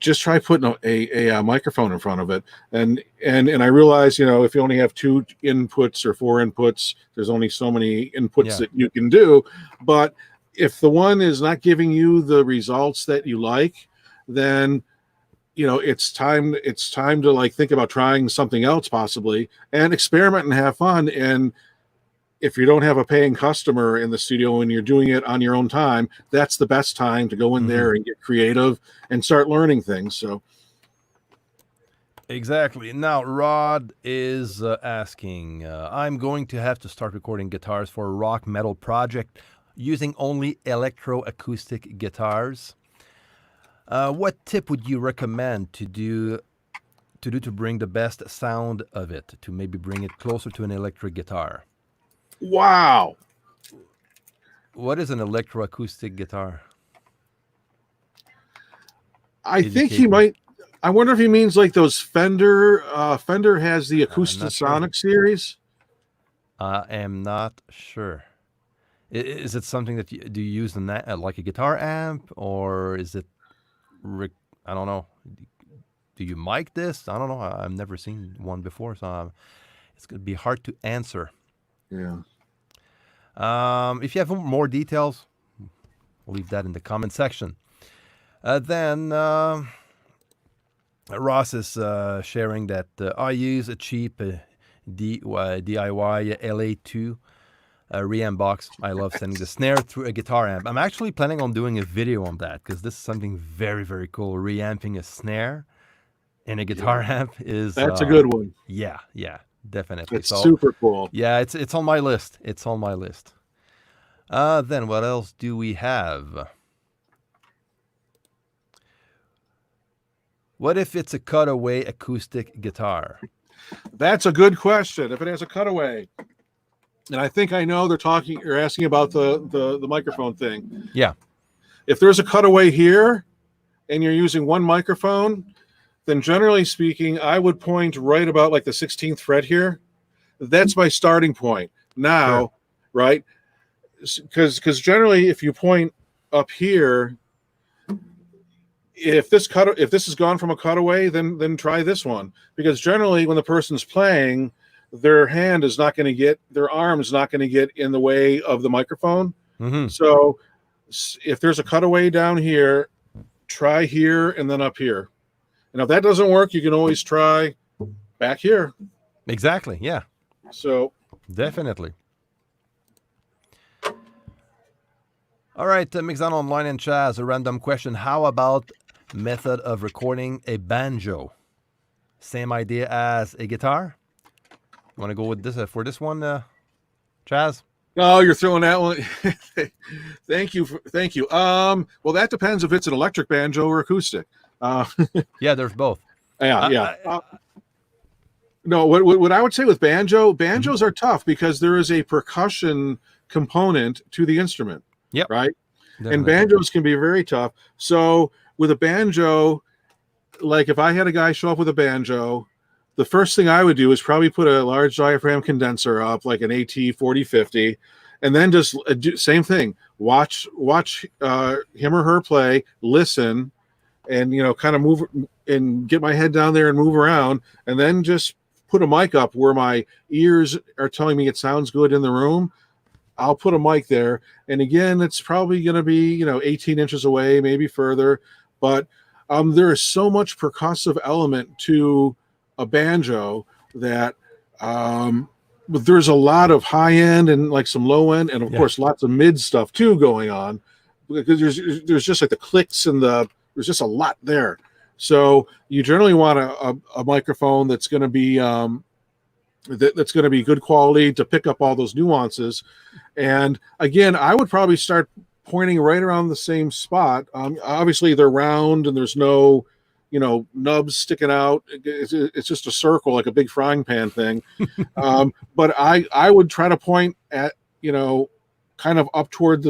[SPEAKER 2] just try putting a microphone in front of it. And I realize, if you only have 2 inputs or 4 inputs, there's only so many inputs that you can do. But if the one is not giving you the results that you like, then it's time to think about trying something else possibly, and experiment and have fun. And if you don't have a paying customer in the studio and you're doing it on your own time, that's the best time to go in there and get creative and start learning things. So
[SPEAKER 1] exactly. Now Rod is asking, I'm going to have to start recording guitars for a rock metal project using only electroacoustic guitars. What tip would you recommend to do to bring the best sound of it, to maybe bring it closer to an electric guitar?
[SPEAKER 2] Wow.
[SPEAKER 1] What is an electroacoustic guitar?
[SPEAKER 2] I think he might. I wonder if he means like those Fender. Fender has the Acoustasonic series.
[SPEAKER 1] I am not sure. Is it something that do you use like a guitar amp, or is it? I don't know. Do you mic this? I don't know. I've never seen one before, so it's going to be hard to answer.
[SPEAKER 2] Yeah.
[SPEAKER 1] If you have more details, we'll leave that in the comment section. Then Ross is sharing that I use a cheap DIY LA2 reamp box. I love sending the snare through a guitar amp. I'm actually planning on doing a video on that, because this is something very, very cool. Reamping a snare in a guitar amp is...
[SPEAKER 2] That's a good one.
[SPEAKER 1] Yeah, definitely.
[SPEAKER 2] It's super cool.
[SPEAKER 1] Yeah, it's on my list. It's on my list. Then what else do we have? What if it's a cutaway acoustic guitar?
[SPEAKER 2] That's a good question. If it has a cutaway. And I think I know you're asking about the microphone thing.
[SPEAKER 1] Yeah.
[SPEAKER 2] If there's a cutaway here and you're using one microphone, then generally speaking, I would point right about like the 16th fret here. That's my starting point. Now, sure. Right? Because generally if you point up here, if this is gone from a cutaway, then try this one. Because generally when the person's playing, their arm is not going to get in the way of the microphone. Mm-hmm. So if there's a cutaway down here, try here and then up here. And if that doesn't work, you can always try back here.
[SPEAKER 1] Exactly. Yeah.
[SPEAKER 2] So
[SPEAKER 1] definitely. All right, Mixon Online and Chaz, a random question. How about method of recording a banjo. Same idea as a guitar. You want to go with this for this one, Chaz?
[SPEAKER 2] Oh, you're throwing that one. Thank you. Well, that depends if it's an electric banjo or acoustic. Uh,
[SPEAKER 1] Yeah, there's both.
[SPEAKER 2] yeah,
[SPEAKER 1] I,
[SPEAKER 2] yeah.
[SPEAKER 1] I,
[SPEAKER 2] No, what I would say with
[SPEAKER 1] mhm.
[SPEAKER 2] banjos are tough because there is a percussion component to the instrument,
[SPEAKER 1] Yep,
[SPEAKER 2] right? And
[SPEAKER 1] definitely.
[SPEAKER 2] banjos can be very tough. So with a banjo, like if I had a guy show up with a banjo, the first thing I would do is probably put a large diaphragm condenser up, like an AT 4050, and then just do same thing. Watch him or her play, listen, and kind of move and get my head down there and move around, and then just put a mic up where my ears are telling me it sounds good in the room. I'll put a mic there, and again, it's probably going to be 18 inches away, maybe further, but there is so much percussive element to a banjo that but there's a lot of high end and like some low end, and of
[SPEAKER 1] Yeah,
[SPEAKER 2] course lots of mid stuff too going on, because there's just like the clicks and there's just a lot there. So you generally want a microphone that's going to be that's going to be good quality to pick up all those nuances. And again, I would probably start pointing right around the same spot. Obviously, they're round and there's no, nubs sticking out. It's just a circle, like a big frying pan thing. But I would try to point at, kind of up toward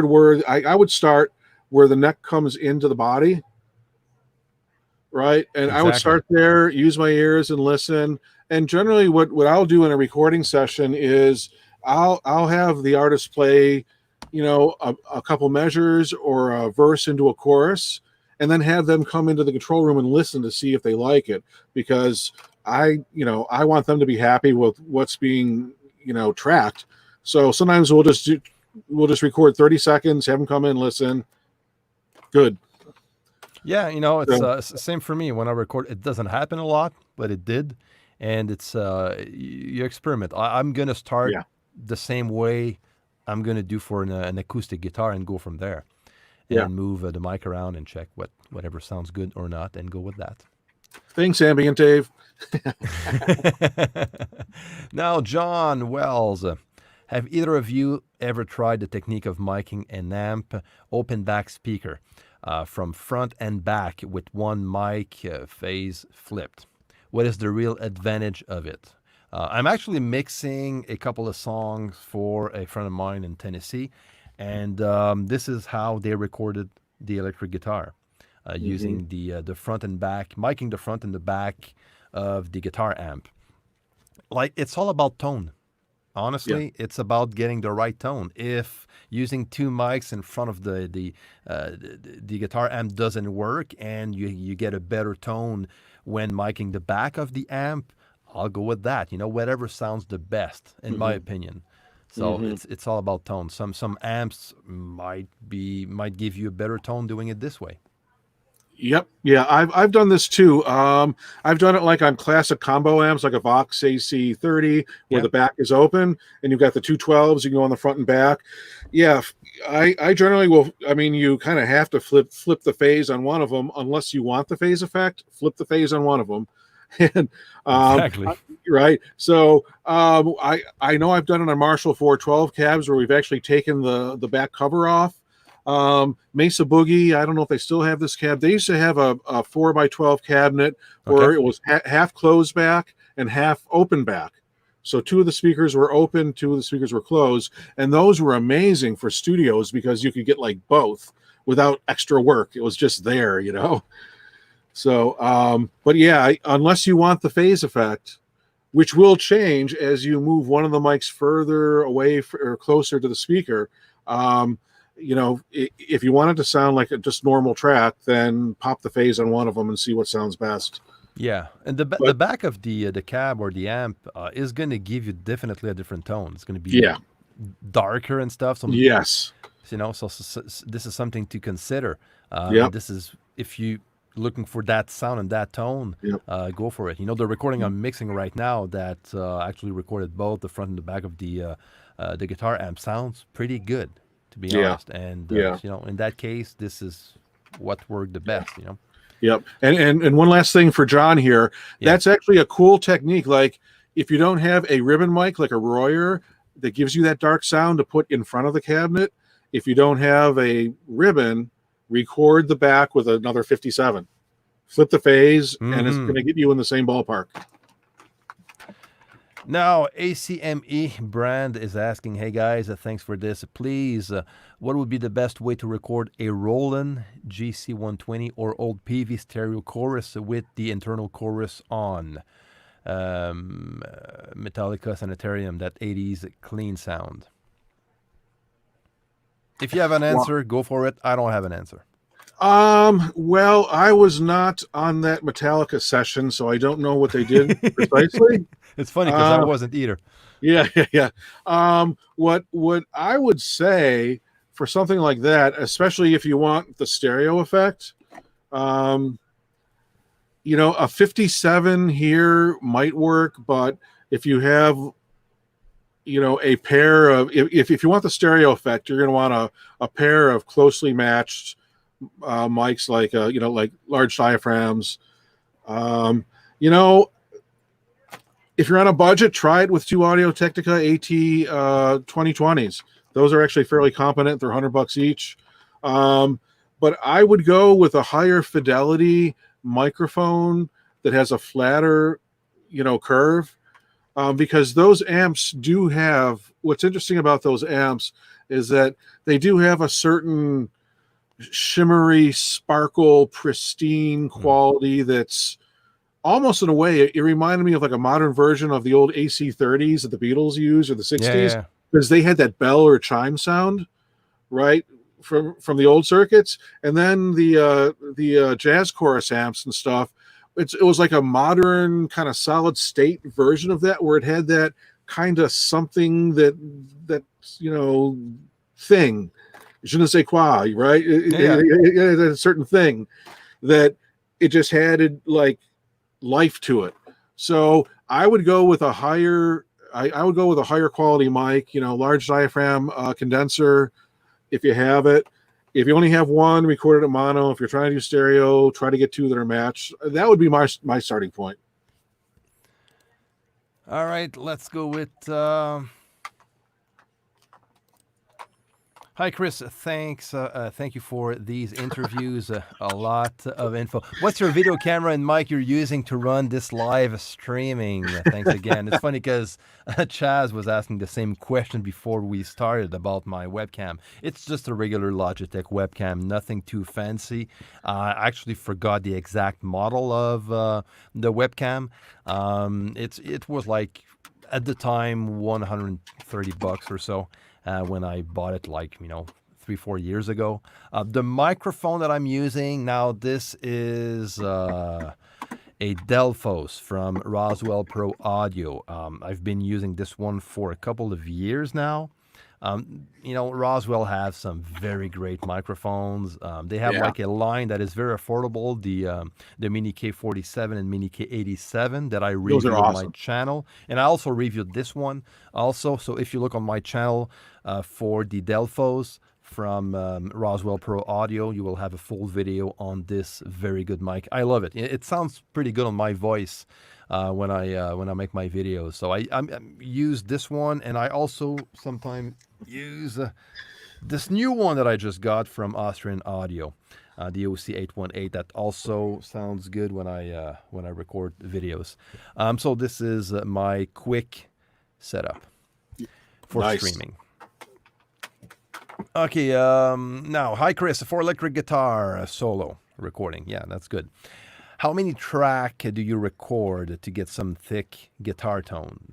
[SPEAKER 2] where I would start where the neck comes into the body, right? And I would
[SPEAKER 1] exactly.
[SPEAKER 2] start there, use my ears and listen. And generally, what I'll do in a recording session is I'll have the artist play, a couple measures or a verse into a chorus, and then have them come into the control room and listen to see if they like it, because I want them to be happy with what's being tracked. So sometimes we'll just record 30 seconds, have them come in, listen, good.
[SPEAKER 1] Yeah, it's
[SPEAKER 2] So,
[SPEAKER 1] same for me when I record. It doesn't happen a lot, but it did, and it's you experiment. I'm gonna start
[SPEAKER 2] yeah,
[SPEAKER 1] the same way I'm gonna do for an acoustic guitar and go from there,
[SPEAKER 2] yeah.
[SPEAKER 1] and move the mic around and check whatever sounds good or not, and go with that.
[SPEAKER 2] Thanks, Ambient Dave.
[SPEAKER 1] Now, John Wells, have either of you ever tried the technique of miking an amp open back speaker from front and back with one mic phase flipped? What is the real advantage of it? I'm actually mixing a couple of songs for a friend of mine in Tennessee, and this is how they recorded the electric guitar
[SPEAKER 2] Hmm.
[SPEAKER 1] using the front and back, miking the front and the back of the guitar amp. Like, it's all about tone.
[SPEAKER 2] Yeah.
[SPEAKER 1] Honestly, it's about getting the right tone. If using two mics in front of the guitar amp doesn't work, and you get a better tone when miking the back of the amp, I'll go with that. Whatever sounds the best, in my
[SPEAKER 2] Hmm.
[SPEAKER 1] opinion. So
[SPEAKER 2] Hmm.
[SPEAKER 1] it's all about tone. Some amps might give you a better tone doing it this way.
[SPEAKER 2] Yep. Yeah, I've done this too. I've done it like on classic combo amps, like a Vox AC30, where
[SPEAKER 1] Yeah.
[SPEAKER 2] the back is open and you've got the 212s. You can go on the front and back. Yeah, I generally will. I mean, you kind of have to flip the phase on one of them unless you want the phase effect. Flip the phase on one of them, and
[SPEAKER 1] Exactly.
[SPEAKER 2] right. So I know I've done it on Marshall 412 cabs where we've actually taken the back cover off. Mesa Boogie, I don't know if they still have this cab. They used to have a 4x12 cabinet
[SPEAKER 1] Okay.
[SPEAKER 2] where it was half closed back and half open back. So two of the speakers were open, two of the speakers were closed, and those were amazing for studios because you could get like both without extra work. It was just there. So, but yeah, unless you want the phase effect, which will change as you move one of the mics further away or closer to the speaker. Um, if you want it to sound like a just normal track, then pop the phase on one of them and see what sounds best.
[SPEAKER 1] Yeah, and the
[SPEAKER 2] But
[SPEAKER 1] back of the cab or the amp is going to give you definitely a different tone. It's going to be
[SPEAKER 2] yeah,
[SPEAKER 1] darker and stuff.
[SPEAKER 2] yes,
[SPEAKER 1] So this is something to consider. And
[SPEAKER 2] yep,
[SPEAKER 1] this is, if you looking for that sound and that tone,
[SPEAKER 2] yep,
[SPEAKER 1] go for it. The recording I'm mixing right now that actually recorded both the front and the back of the guitar amp sounds pretty good, to be
[SPEAKER 2] yeah,
[SPEAKER 1] honest. And
[SPEAKER 2] yeah,
[SPEAKER 1] in that case, this is what worked the best, you know.
[SPEAKER 2] Yep. And one last thing for John here.
[SPEAKER 1] Yeah.
[SPEAKER 2] That's actually a cool technique. Like if you don't have a ribbon mic like a Royer that gives you that dark sound to put in front of the cabinet, if you don't have a ribbon, record the back with another 57. Flip the phase, and it's going to get you in the same ballpark.
[SPEAKER 1] Now, ACME brand is asking, hey guys, thanks for this. Please, what would be the best way to record a Roland GC120 or old PV stereo chorus with the internal chorus on? Metallica Sanitarium, that 80s clean sound. If you have an answer, go for it. I don't have an answer.
[SPEAKER 2] Well, I was not on that Metallica session, so I don't know what they did precisely.
[SPEAKER 1] It's funny because I wasn't either.
[SPEAKER 2] Yeah. What I would say for something like that, especially if you want the stereo effect, a 57 here might work, but if you have, a pair of, if you want the stereo effect, you're going to want a pair of closely matched mics, like like large diaphragms. If you're on a budget, try it with two Audio-Technica AT 2020s. Those are actually fairly competent. They're $100 each. But I would go with a higher fidelity microphone that has a flatter, curve, because those amps do have. What's interesting about those amps is that they do have a certain shimmery, sparkle, pristine quality that's almost, in a way, it reminded me of like a modern version of the old AC30s that the Beatles used, or the 60s, because they had that bell or chime sound, right, from the old circuits. And then the jazz chorus amps and stuff, it was like a modern kind of solid state version of that, where it had that kind of something that thing, je ne sais quoi, right? It had a certain thing that it just had like life to it. So I would go with a higher quality mic, large diaphragm condenser, if you have it. If you only have one, record it at mono. If you're trying to do stereo, try to get two that are matched. That would be my starting point.
[SPEAKER 1] All right, let's go with hi, Chris. Thanks. Thank you for these interviews. A lot of info. What's your video camera and mic you're using to run this live streaming? Thanks again. It's funny because Chaz was asking the same question before we started about my webcam. It's just a regular Logitech webcam, nothing too fancy. I actually forgot the exact model of the webcam. It was like, at the time, $130 or so. When I bought it, 3-4 years ago. The microphone that I'm using now, this is a Delphos from Roswell Pro Audio. I've been using this one for a couple of years now. Roswell has some very great microphones. They have like a line that is very affordable, the Mini K47 and Mini K87 that I reviewed on my channel. And I also reviewed this one also. So if you look on my channel for the Delphos from Roswell Pro Audio, you will have a full video on this very good mic. I love it. It sounds pretty good on my voice when I make my videos. So I use this one, and I also sometimes use this new one that I just got from Austrian Audio, the OC818. That also sounds good when I record videos. So this is my quick setup for streaming. Okay, now, hi Chris, for electric guitar solo recording. Yeah, that's good. How many track do you record to get some thick guitar tone?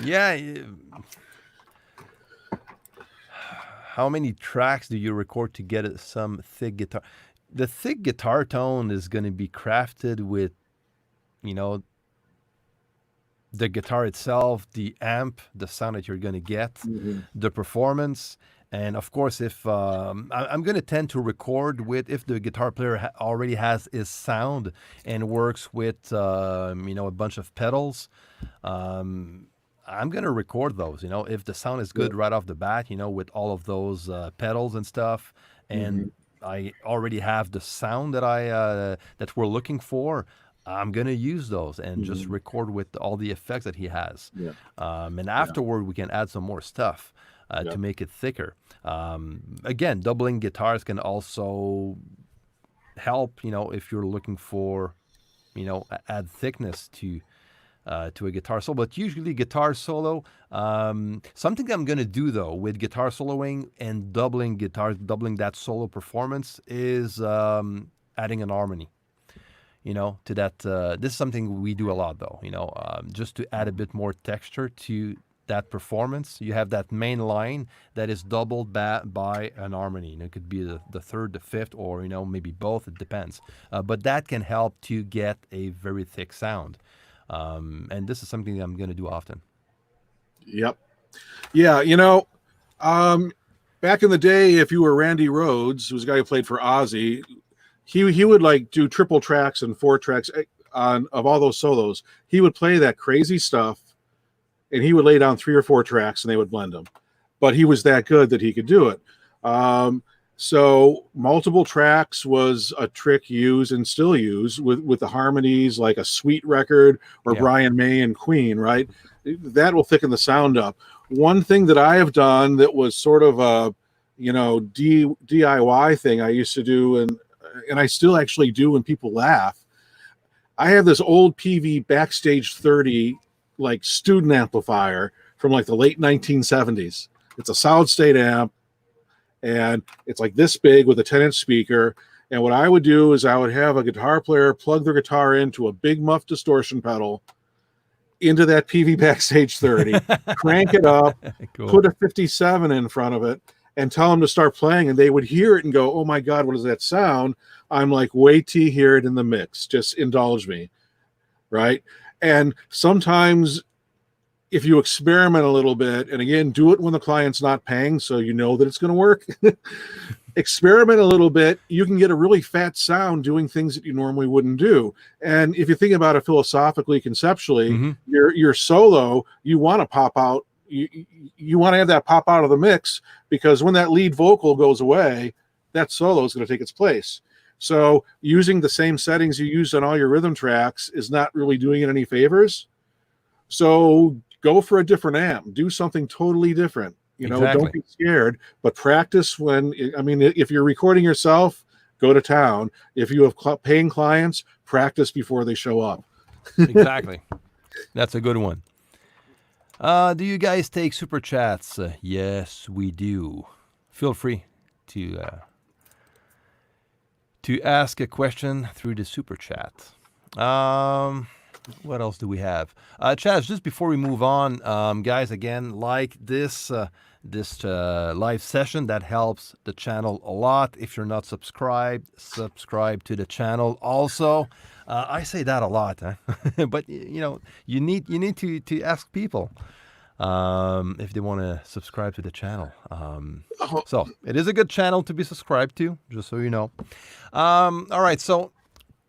[SPEAKER 1] Yeah. How many tracks do you record to get some thick guitar? The thick guitar tone is going to be crafted with, the guitar itself, the amp, the sound that you're going to get, the performance. And of course, if I'm going to tend to record with, if the guitar player already has his sound and works with, a bunch of pedals, I'm gonna record those. If the sound is
[SPEAKER 2] Yeah.
[SPEAKER 1] good right off the bat, with all of those pedals and stuff,
[SPEAKER 2] Hmm.
[SPEAKER 1] and I already have the sound that we're looking for. I'm gonna use those and just
[SPEAKER 2] Hmm.
[SPEAKER 1] record with all the effects that he has,
[SPEAKER 2] Yeah.
[SPEAKER 1] and
[SPEAKER 2] Yeah.
[SPEAKER 1] afterward we can add some more stuff
[SPEAKER 2] Yeah.
[SPEAKER 1] to make it thicker. Again, doubling guitars can also help. If you're looking for add thickness to a guitar solo. But usually, guitar solo, something I'm going to do though with guitar soloing and doubling that solo performance is adding an harmony. To that. This is something we do a lot though. Just to add a bit more texture to that performance. You have that main line that is doubled by an harmony. It could be the third, the fifth, or maybe both. It depends. But that can help to get a very thick sound. And this is something I'm going to do often.
[SPEAKER 2] Yep. Yeah. Um, back in the day, if you were Randy Rhoads, who's a guy who played for Ozzy, he would like do triple tracks and four tracks on of all those solos. He would play that crazy stuff, and he would lay down three or four tracks, and they would blend them. But he was that good that he could do it. Um, so multiple tracks was a trick used and still used with the harmonies, like a Sweet record or
[SPEAKER 1] Yeah.
[SPEAKER 2] Brian May and Queen, right? That will thicken the sound up. One thing that I have done that was sort of a DIY thing I used to do, and I still actually do when people laugh. I have this old PV Backstage 30 like student amplifier from like the late 1970s. It's a solid state amp, and it's like this big with a 10-inch speaker. And what I would do is I would have a guitar player plug their guitar into a big muff distortion pedal into that PV Backstage 30, crank it up,
[SPEAKER 1] Cool.
[SPEAKER 2] put a 57 in front of it, and tell them to start playing. And they would hear it and go, "Oh my God, what is that sound?" I'm like, "Wait till you hear it in the mix. Just indulge me." Right. And sometimes if you experiment a little bit, and again, do it when the client's not paying so you know that it's going to work. Experiment a little bit, you can get a really fat sound doing things that you normally wouldn't do. And if you think about it philosophically, conceptually,
[SPEAKER 1] Mm-hmm.
[SPEAKER 2] your solo, you want to pop out, you want to have that pop out of the mix, because when that lead vocal goes away, that solo is going to take its place. So using the same settings you used on all your rhythm tracks is not really doing it any favors. So go for a different amp, do something totally different. Don't
[SPEAKER 1] Exactly.
[SPEAKER 2] be scared, but practice if you're recording yourself, go to town. If you have paying clients, practice before they show up.
[SPEAKER 1] Exactly. That's a good one. Do you guys take super chats? Yes, we do. Feel free to ask a question through the super chat. What else do we have? Chaz, just before we move on, guys, again, like this live session. That helps the channel a lot. If you're not subscribed, subscribe to the channel. Also, I say that a lot, huh? But you need to ask people if they want to subscribe to the channel. So it is a good channel to be subscribed to, just so you know. All right, so.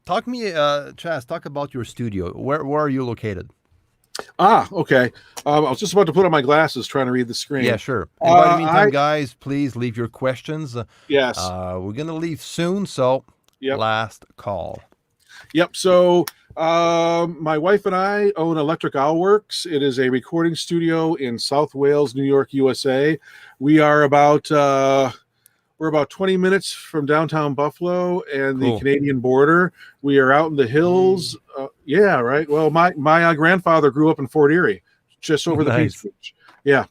[SPEAKER 1] Chaz, talk about your studio. Where are you located?
[SPEAKER 2] Okay. I was just about to put on my glasses trying to read the screen.
[SPEAKER 1] Yeah, sure. And by the meantime,
[SPEAKER 2] I
[SPEAKER 1] guys, please leave your questions.
[SPEAKER 2] Yes.
[SPEAKER 1] We're going to leave soon, so
[SPEAKER 2] Yep.
[SPEAKER 1] last call.
[SPEAKER 2] Yep. So my wife and I own Electric Owl Works. It is a recording studio in South Wales, New York, USA. We are about 20 minutes from downtown Buffalo and the
[SPEAKER 1] Cool.
[SPEAKER 2] Canadian border. We are out in the hills. Yeah, right. Well, my grandfather grew up in Fort Erie, just over the
[SPEAKER 1] Nice.
[SPEAKER 2] Peace Beach. Yeah.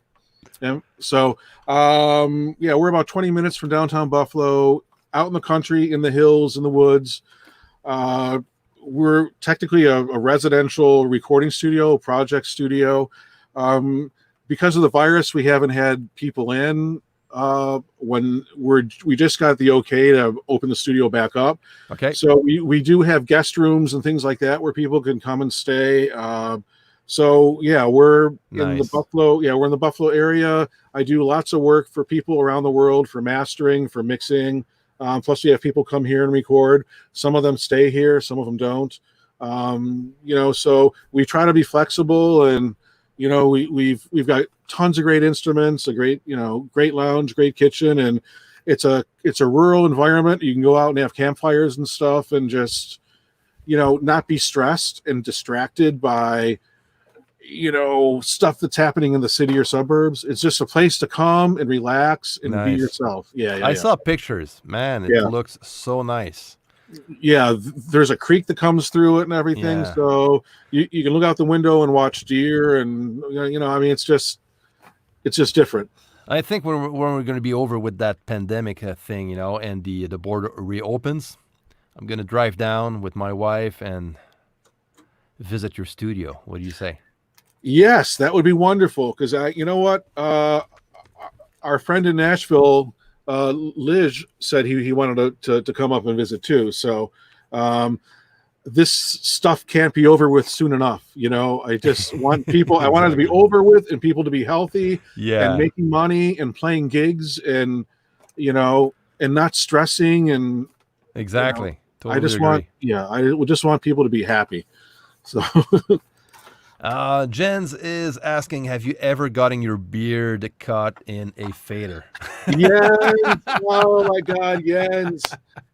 [SPEAKER 2] And so, we're about 20 minutes from downtown Buffalo, out in the country, in the hills, in the woods. We're technically a residential recording studio, project studio. Because of the virus, we haven't had people in. When we just got the okay to open the studio back up.
[SPEAKER 1] Okay.
[SPEAKER 2] So we do have guest rooms and things like that where people can come and stay. So yeah, we're in the
[SPEAKER 1] Nice.
[SPEAKER 2] Buffalo. Yeah, we're in the Buffalo area. I do lots of work for people around the world for mastering, for mixing. Plus, we have people come here and record. Some of them stay here, some of them don't. So we try to be flexible and You know, we've got tons of great instruments, a great, great lounge, great kitchen, and it's a rural environment. You can go out and have campfires and stuff, and just not be stressed and distracted by stuff that's happening in the city or suburbs. It's just a place to come and relax and be
[SPEAKER 1] Nice.
[SPEAKER 2] yourself. Yeah, yeah,
[SPEAKER 1] I
[SPEAKER 2] yeah.
[SPEAKER 1] saw pictures. Man, it
[SPEAKER 2] Yeah.
[SPEAKER 1] looks so nice.
[SPEAKER 2] Yeah, there's a creek that comes through it and everything,
[SPEAKER 1] Yeah.
[SPEAKER 2] so you can look out the window and watch deer, and I mean, it's just different.
[SPEAKER 1] I think when we're going to be over with that pandemic thing, and the border reopens, I'm going to drive down with my wife and visit your studio. What do you say?
[SPEAKER 2] Yes, that would be wonderful, because you know what, our friend in Nashville, Liz, said he wanted to come up and visit too. So um, this stuff can't be over with soon enough. I just want people. I want it to be
[SPEAKER 1] Exactly.
[SPEAKER 2] over with, and people to be healthy and
[SPEAKER 1] Yeah,
[SPEAKER 2] making money and playing gigs, and and not stressing, and
[SPEAKER 1] exactly.
[SPEAKER 2] I
[SPEAKER 1] Totally
[SPEAKER 2] just want,
[SPEAKER 1] agree.
[SPEAKER 2] yeah, I would just want people to be happy. So
[SPEAKER 1] Jens is asking, have you ever gotten your beard cut in a fader?
[SPEAKER 2] Jens, oh my God,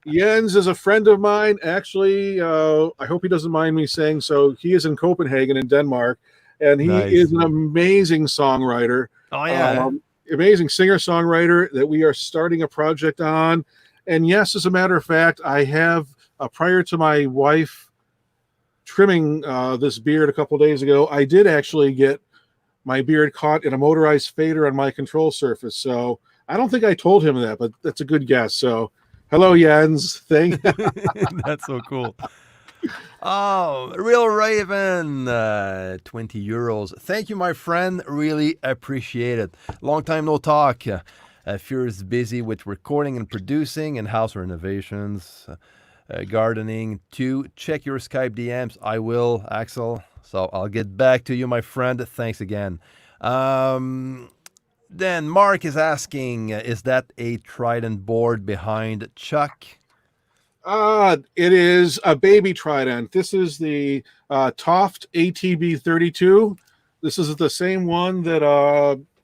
[SPEAKER 2] Jens is a friend of mine. Actually, I hope he doesn't mind me saying so. He is in Copenhagen, in Denmark, and he is
[SPEAKER 1] Nice.
[SPEAKER 2] an amazing songwriter,
[SPEAKER 1] Oh yeah.
[SPEAKER 2] amazing singer-songwriter that we are starting a project on. And yes, as a matter of fact, I have, prior to my wife trimming this beard a couple days ago, I did actually get my beard caught in a motorized fader on my control surface. So I don't think I told him that, but that's a good guess. So hello, Jens.
[SPEAKER 1] That's so cool. Oh, Real Raven, 20 euros. Thank you, my friend. Really appreciate it. Long time no talk. Fierce busy with recording and producing and house renovations, gardening too. Check your Skype DMs. I will, Axel. So I'll get back to you, my friend. Thanks again. Then Mark is asking, is that a Trident board behind Chuck?
[SPEAKER 2] It is a baby Trident. This is the Toft ATB 32. This is the same one that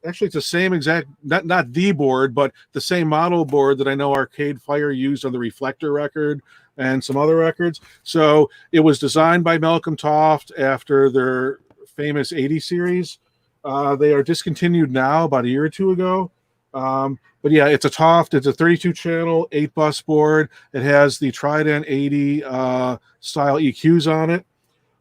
[SPEAKER 2] actually it's the same exact, not the board, but the same model board that I know Arcade Fire used on the Reflector record and some other records. So it was designed by Malcolm Toft after their famous 80 series. They are discontinued now about a year or two ago. But yeah, it's a Toft. It's a 32 channel, 8 bus board. It has the Trident 80 style EQs on it.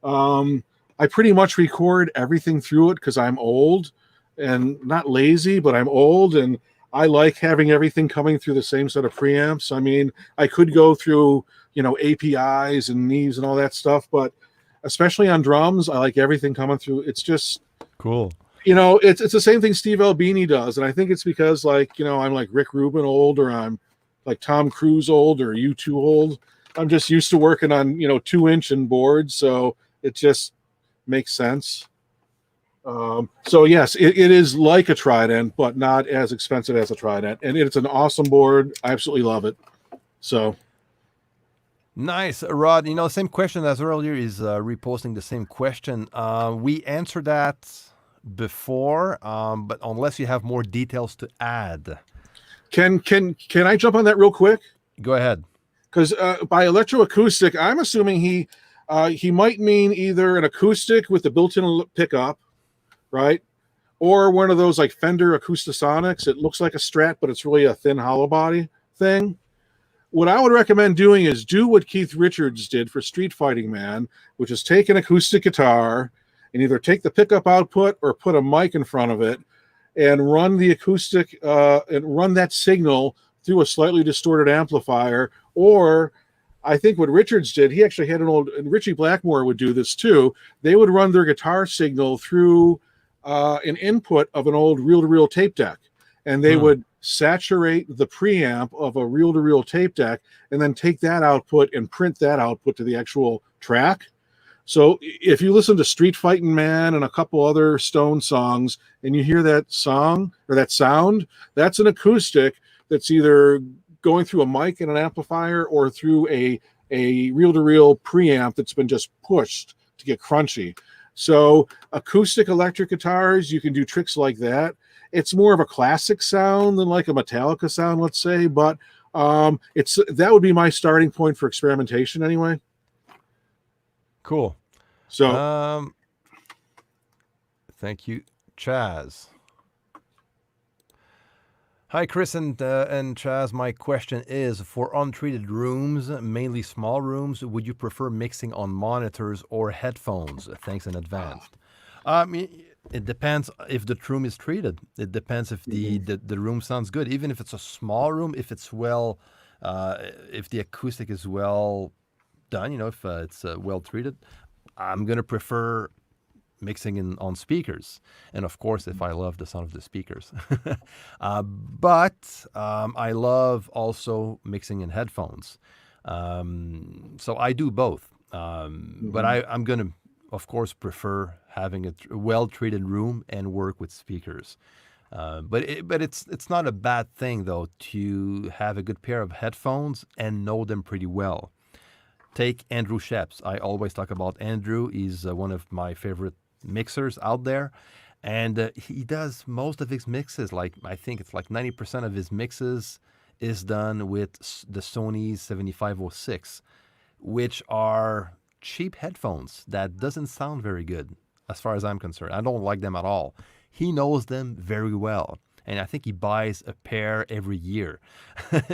[SPEAKER 2] I pretty much record everything through it because I'm old and not lazy, but I'm old, and I like having everything coming through the same set of preamps. I mean, I could go through, APIs and Neves and all that stuff, but especially on drums, I like everything coming through. It's just,
[SPEAKER 1] Cool.
[SPEAKER 2] it's the same thing Steve Albini does, and I think it's because, I'm like Rick Rubin old, or I'm like Tom Cruise old, or U2 old. I'm just used to working on 2-inch and boards, so it just makes sense. So yes, it is like a Trident, but not as expensive as a Trident, and it's an awesome board. I absolutely love it. So
[SPEAKER 1] Nice, Rod. Same question as earlier is reposting the same question. We answered that before, but unless you have more details to add,
[SPEAKER 2] can I jump on that real quick?
[SPEAKER 1] go ahead.
[SPEAKER 2] Because by electroacoustic, I'm assuming he might mean either an acoustic with the built-in pickup, right, or one of those like Fender Acoustasonics. It looks like a Strat, but it's really a thin hollow body thing. What I would recommend doing is do what Keith Richards did for Street Fighting Man, which is take an acoustic guitar and either take the pickup output or put a mic in front of it and run the acoustic and run that signal through a slightly distorted amplifier. Or I think what Richards did, he actually had and Richie Blackmore would do this too. They would run their guitar signal through an input of an old reel-to-reel tape deck, and they would saturate the preamp of a reel-to-reel tape deck and then take that output and print that output to the actual track. So if you listen to Street Fighting Man and a couple other Stone songs and you hear that song or that sound, that's an acoustic that's either going through a mic and an amplifier or through a reel-to-reel preamp that's been just pushed to get crunchy. So acoustic electric guitars, you can do tricks like that. It's more of a classic sound than like a Metallica sound, let's say, but it's that would be my starting point for experimentation anyway.
[SPEAKER 1] Cool.
[SPEAKER 2] So
[SPEAKER 1] Um, Thank you, Chaz. Hi, Chris and Chaz. My question is for untreated rooms, mainly small rooms, would you prefer mixing on monitors or headphones? Thanks in advance. It depends if the room is treated. It depends if the room sounds good. Even if it's a small room, if it's well, if the acoustic is well done, if it's well treated, I'm gonna prefer mixing in on speakers, and of course if I love the sound of the speakers. But I love also mixing in headphones, so I do both. But I'm gonna of course prefer having a well treated room and work with speakers. But it's not a bad thing though to have a good pair of headphones and know them pretty well. Take Andrew Sheps. I always talk about Andrew. He's one of my favorite mixers out there, and he does most of his mixes. Like I think it's like 90% of his mixes is done with the Sony 7506, which are cheap headphones that doesn't sound very good as far as I'm concerned. I don't like them at all. He knows them very well. And I think he buys a pair every year.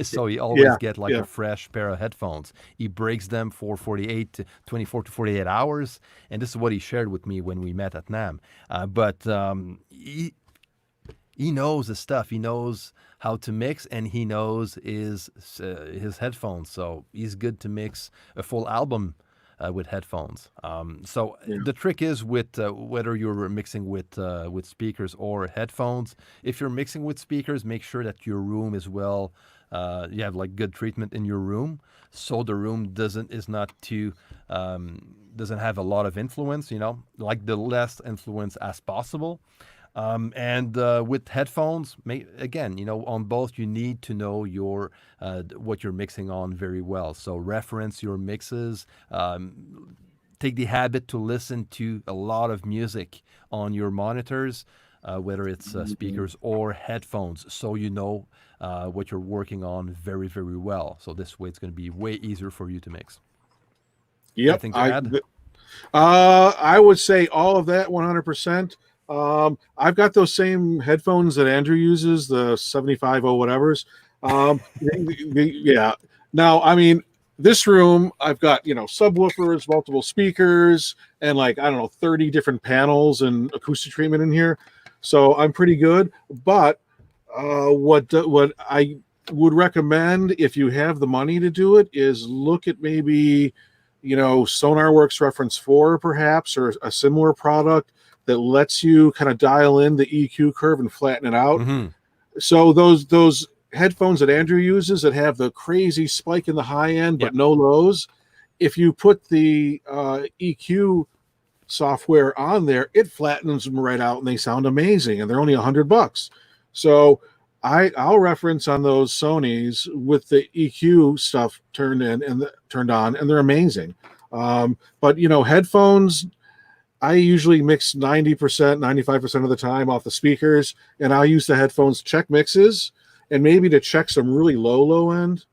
[SPEAKER 1] So he always
[SPEAKER 2] yeah,
[SPEAKER 1] get like
[SPEAKER 2] yeah.
[SPEAKER 1] a fresh pair of headphones. He breaks them for 24 to 48 hours. And this is what he shared with me when we met at NAM. But he knows his stuff. He knows how to mix, and he knows his headphones. So he's good to mix a full album with headphones. So
[SPEAKER 2] Yeah.
[SPEAKER 1] the trick is with whether you're mixing with speakers or headphones. If you're mixing with speakers, make sure that your room is well. You have like good treatment in your room, so the room doesn't have a lot of influence. Like the less influence as possible. And with headphones, again, on both you need to know what you're mixing on very well. So reference your mixes. Take the habit to listen to a lot of music on your monitors, whether it's speakers or headphones, so you know what you're working on very, very well. So this way, it's going to be way easier for you to mix.
[SPEAKER 2] Yep.
[SPEAKER 1] Anything to add?
[SPEAKER 2] I would say all of that 100%. I've got those same headphones that Andrew uses, the 75 whatevers. Yeah. Now, I mean, this room, I've got, subwoofers, multiple speakers, and like, I don't know, 30 different panels and acoustic treatment in here. So I'm pretty good. But what I would recommend if you have the money to do it is look at maybe, SonarWorks Reference 4 perhaps, or a similar product that lets you kind of dial in the EQ curve and flatten it out.
[SPEAKER 1] Mm-hmm.
[SPEAKER 2] So those headphones that Andrew uses that have the crazy spike in the high end but
[SPEAKER 1] Yep.
[SPEAKER 2] no lows, if you put the EQ software on there, it flattens them right out and they sound amazing, and they're only $100. So I'll reference on those Sonys with the EQ stuff turned on, and they're amazing. But headphones, I usually mix 90%, 95% of the time off the speakers, and I'll use the headphones to check mixes and maybe to check some really low end,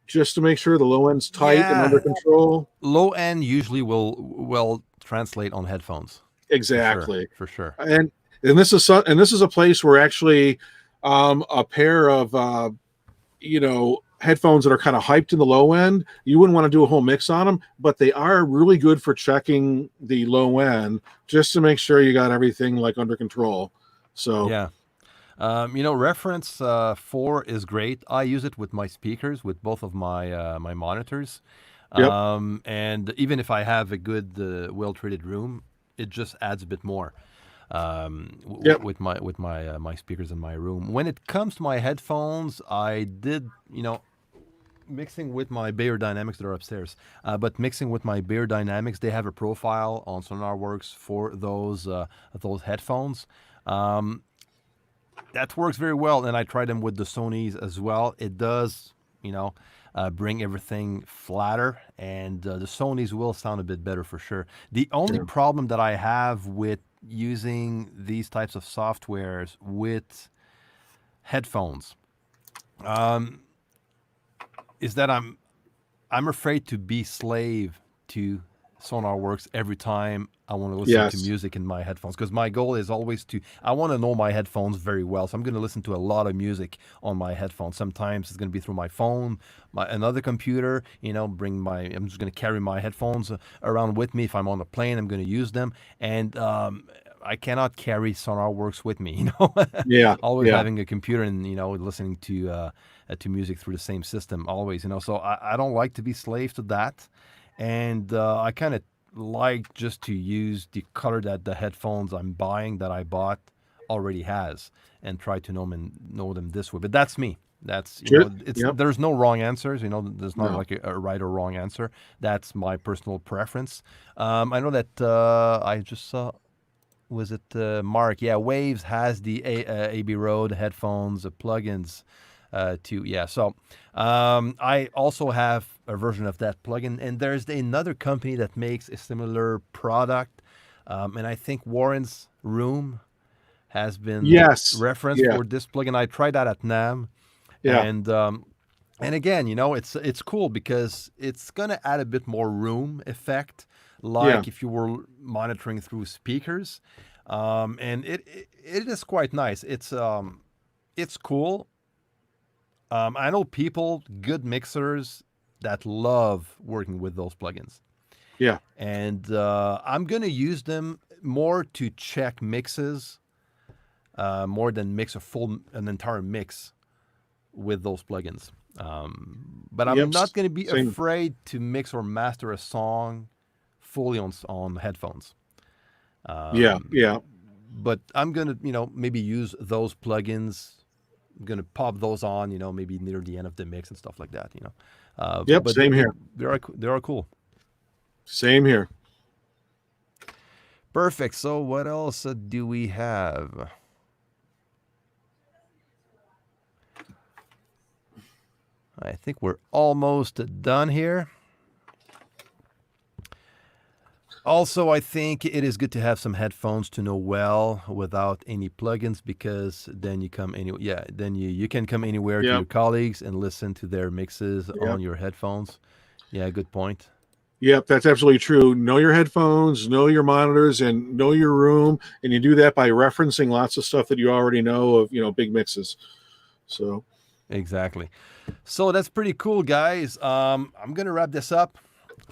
[SPEAKER 2] just to make sure the low end's tight and under control.
[SPEAKER 1] Low end usually will translate on headphones.
[SPEAKER 2] Exactly.
[SPEAKER 1] For sure.
[SPEAKER 2] And this is a place where actually a pair of headphones that are kind of hyped in the low end, you wouldn't want to do a whole mix on them, but they are really good for checking the low end just to make sure you got everything like under control. So
[SPEAKER 1] Yeah. Reference 4 is great. I use it with my speakers, with both of my monitors.
[SPEAKER 2] yep.
[SPEAKER 1] And even if I have a good, well-treated room, it just adds a bit more
[SPEAKER 2] Yep.
[SPEAKER 1] with my speakers in my room. When it comes to my headphones, I did, mixing with my Bayer Dynamics that are upstairs, but mixing with my Bayer Dynamics, they have a profile on SonarWorks for those headphones. That works very well, and I tried them with the Sonys as well. It does, bring everything flatter, and the Sony's will sound a bit better for sure. The only
[SPEAKER 2] Yeah.
[SPEAKER 1] problem that I have with using these types of softwares with headphones is that I'm afraid to be slave to SonarWorks every time I want to listen to
[SPEAKER 2] Yes.
[SPEAKER 1] music in my headphones, because my goal is always to I want to know my headphones very well. So I'm going to listen to a lot of music on my headphones. Sometimes it's going to be through my phone, another computer. I'm just going to carry my headphones around with me. If I'm on a plane, I'm going to use them, and I cannot carry SonarWorks with me.
[SPEAKER 2] Yeah.
[SPEAKER 1] Always
[SPEAKER 2] Yeah.
[SPEAKER 1] having a computer and listening to music through the same system always. So I don't like to be slave to that, and I kind of like just to use the color that the headphones I'm buying that I bought already has, and try to know them this way. But that's me. That's
[SPEAKER 2] Sure.
[SPEAKER 1] it's
[SPEAKER 2] Yep.
[SPEAKER 1] there's no wrong answers. There's not
[SPEAKER 2] No.
[SPEAKER 1] like a right or wrong answer. That's my personal preference. I know that I just saw, was it Mark? Yeah, Waves has the AB Road headphones, plugins too. Yeah, so I also have a version of that plugin, and there's another company that makes a similar product, and I think Warren's Room has been
[SPEAKER 2] Yes.
[SPEAKER 1] referenced
[SPEAKER 2] Yeah.
[SPEAKER 1] for this plugin. I tried that at NAM,
[SPEAKER 2] Yeah.
[SPEAKER 1] and again, it's cool because it's gonna add a bit more room effect,
[SPEAKER 2] Yeah.
[SPEAKER 1] like if you were monitoring through speakers, and it is quite nice. It's cool. I know people, good mixers, that love working with those plugins,
[SPEAKER 2] Yeah.
[SPEAKER 1] and I'm gonna use them more to check mixes, more than mix an entire mix with those plugins. But I'm
[SPEAKER 2] Yep.
[SPEAKER 1] not going to be
[SPEAKER 2] Same.
[SPEAKER 1] afraid to mix or master a song fully on headphones.
[SPEAKER 2] Yeah. Yeah.
[SPEAKER 1] But I'm going to, maybe use those plugins. I'm going to pop those on, maybe near the end of the mix and stuff like that.
[SPEAKER 2] Yep.
[SPEAKER 1] But
[SPEAKER 2] Same here.
[SPEAKER 1] they are cool.
[SPEAKER 2] Same here.
[SPEAKER 1] Perfect. So what else do we have? I think we're almost done here. Also, I think it is good to have some headphones to know well without any plugins, because then you can come anywhere to
[SPEAKER 2] Yep.
[SPEAKER 1] your colleagues and listen to their mixes
[SPEAKER 2] Yep.
[SPEAKER 1] on your headphones. Yeah, good point.
[SPEAKER 2] Yep, that's absolutely true. Know your headphones, know your monitors, and know your room. And you do that by referencing lots of stuff that you already know of, big mixes. So,
[SPEAKER 1] Exactly. So that's pretty cool, guys. I'm gonna wrap this up.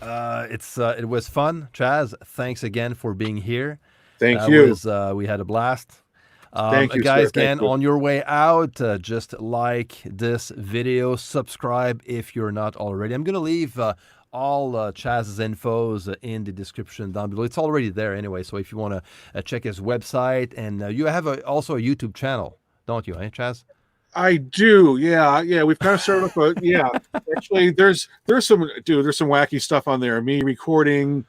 [SPEAKER 1] It was fun, Chaz. Thanks again for being here.
[SPEAKER 2] thank you.
[SPEAKER 1] We had a blast.
[SPEAKER 2] Thank you,
[SPEAKER 1] Guys,
[SPEAKER 2] sir. Thank
[SPEAKER 1] again,
[SPEAKER 2] you.
[SPEAKER 1] on your way out, just like this video, subscribe if you're not already. I'm going to leave all Chaz's infos in the description down below. It's already there anyway, so if you want to check his website, and you have also a YouTube channel, don't you, Chaz?
[SPEAKER 2] I do. Yeah. Yeah. We've kind of started off, yeah. Actually, there's some, there's some wacky stuff on there. Me recording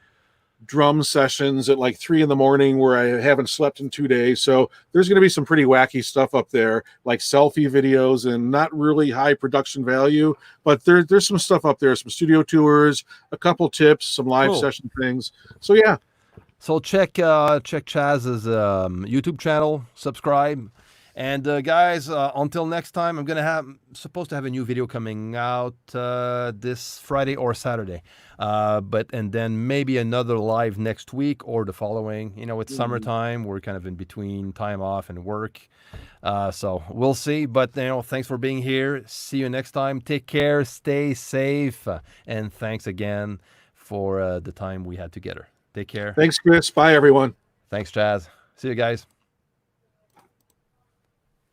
[SPEAKER 2] drum sessions at like 3 a.m. where I haven't slept in 2 days. So there's going to be some pretty wacky stuff up there, like selfie videos, and not really high production value, but there's some stuff up there, some studio tours, a couple tips, some live
[SPEAKER 1] Cool.
[SPEAKER 2] session things. So yeah.
[SPEAKER 1] So check Chaz's YouTube channel, subscribe, and guys, until next time, supposed to have a new video coming out this Friday or Saturday, and then maybe another live next week or the following. It's summertime; we're kind of in between time off and work, so we'll see. But thanks for being here. See you next time. Take care, stay safe, and thanks again for the time we had together. Take care.
[SPEAKER 2] Thanks, Chris. Bye, everyone.
[SPEAKER 1] Thanks, Chaz. See you guys.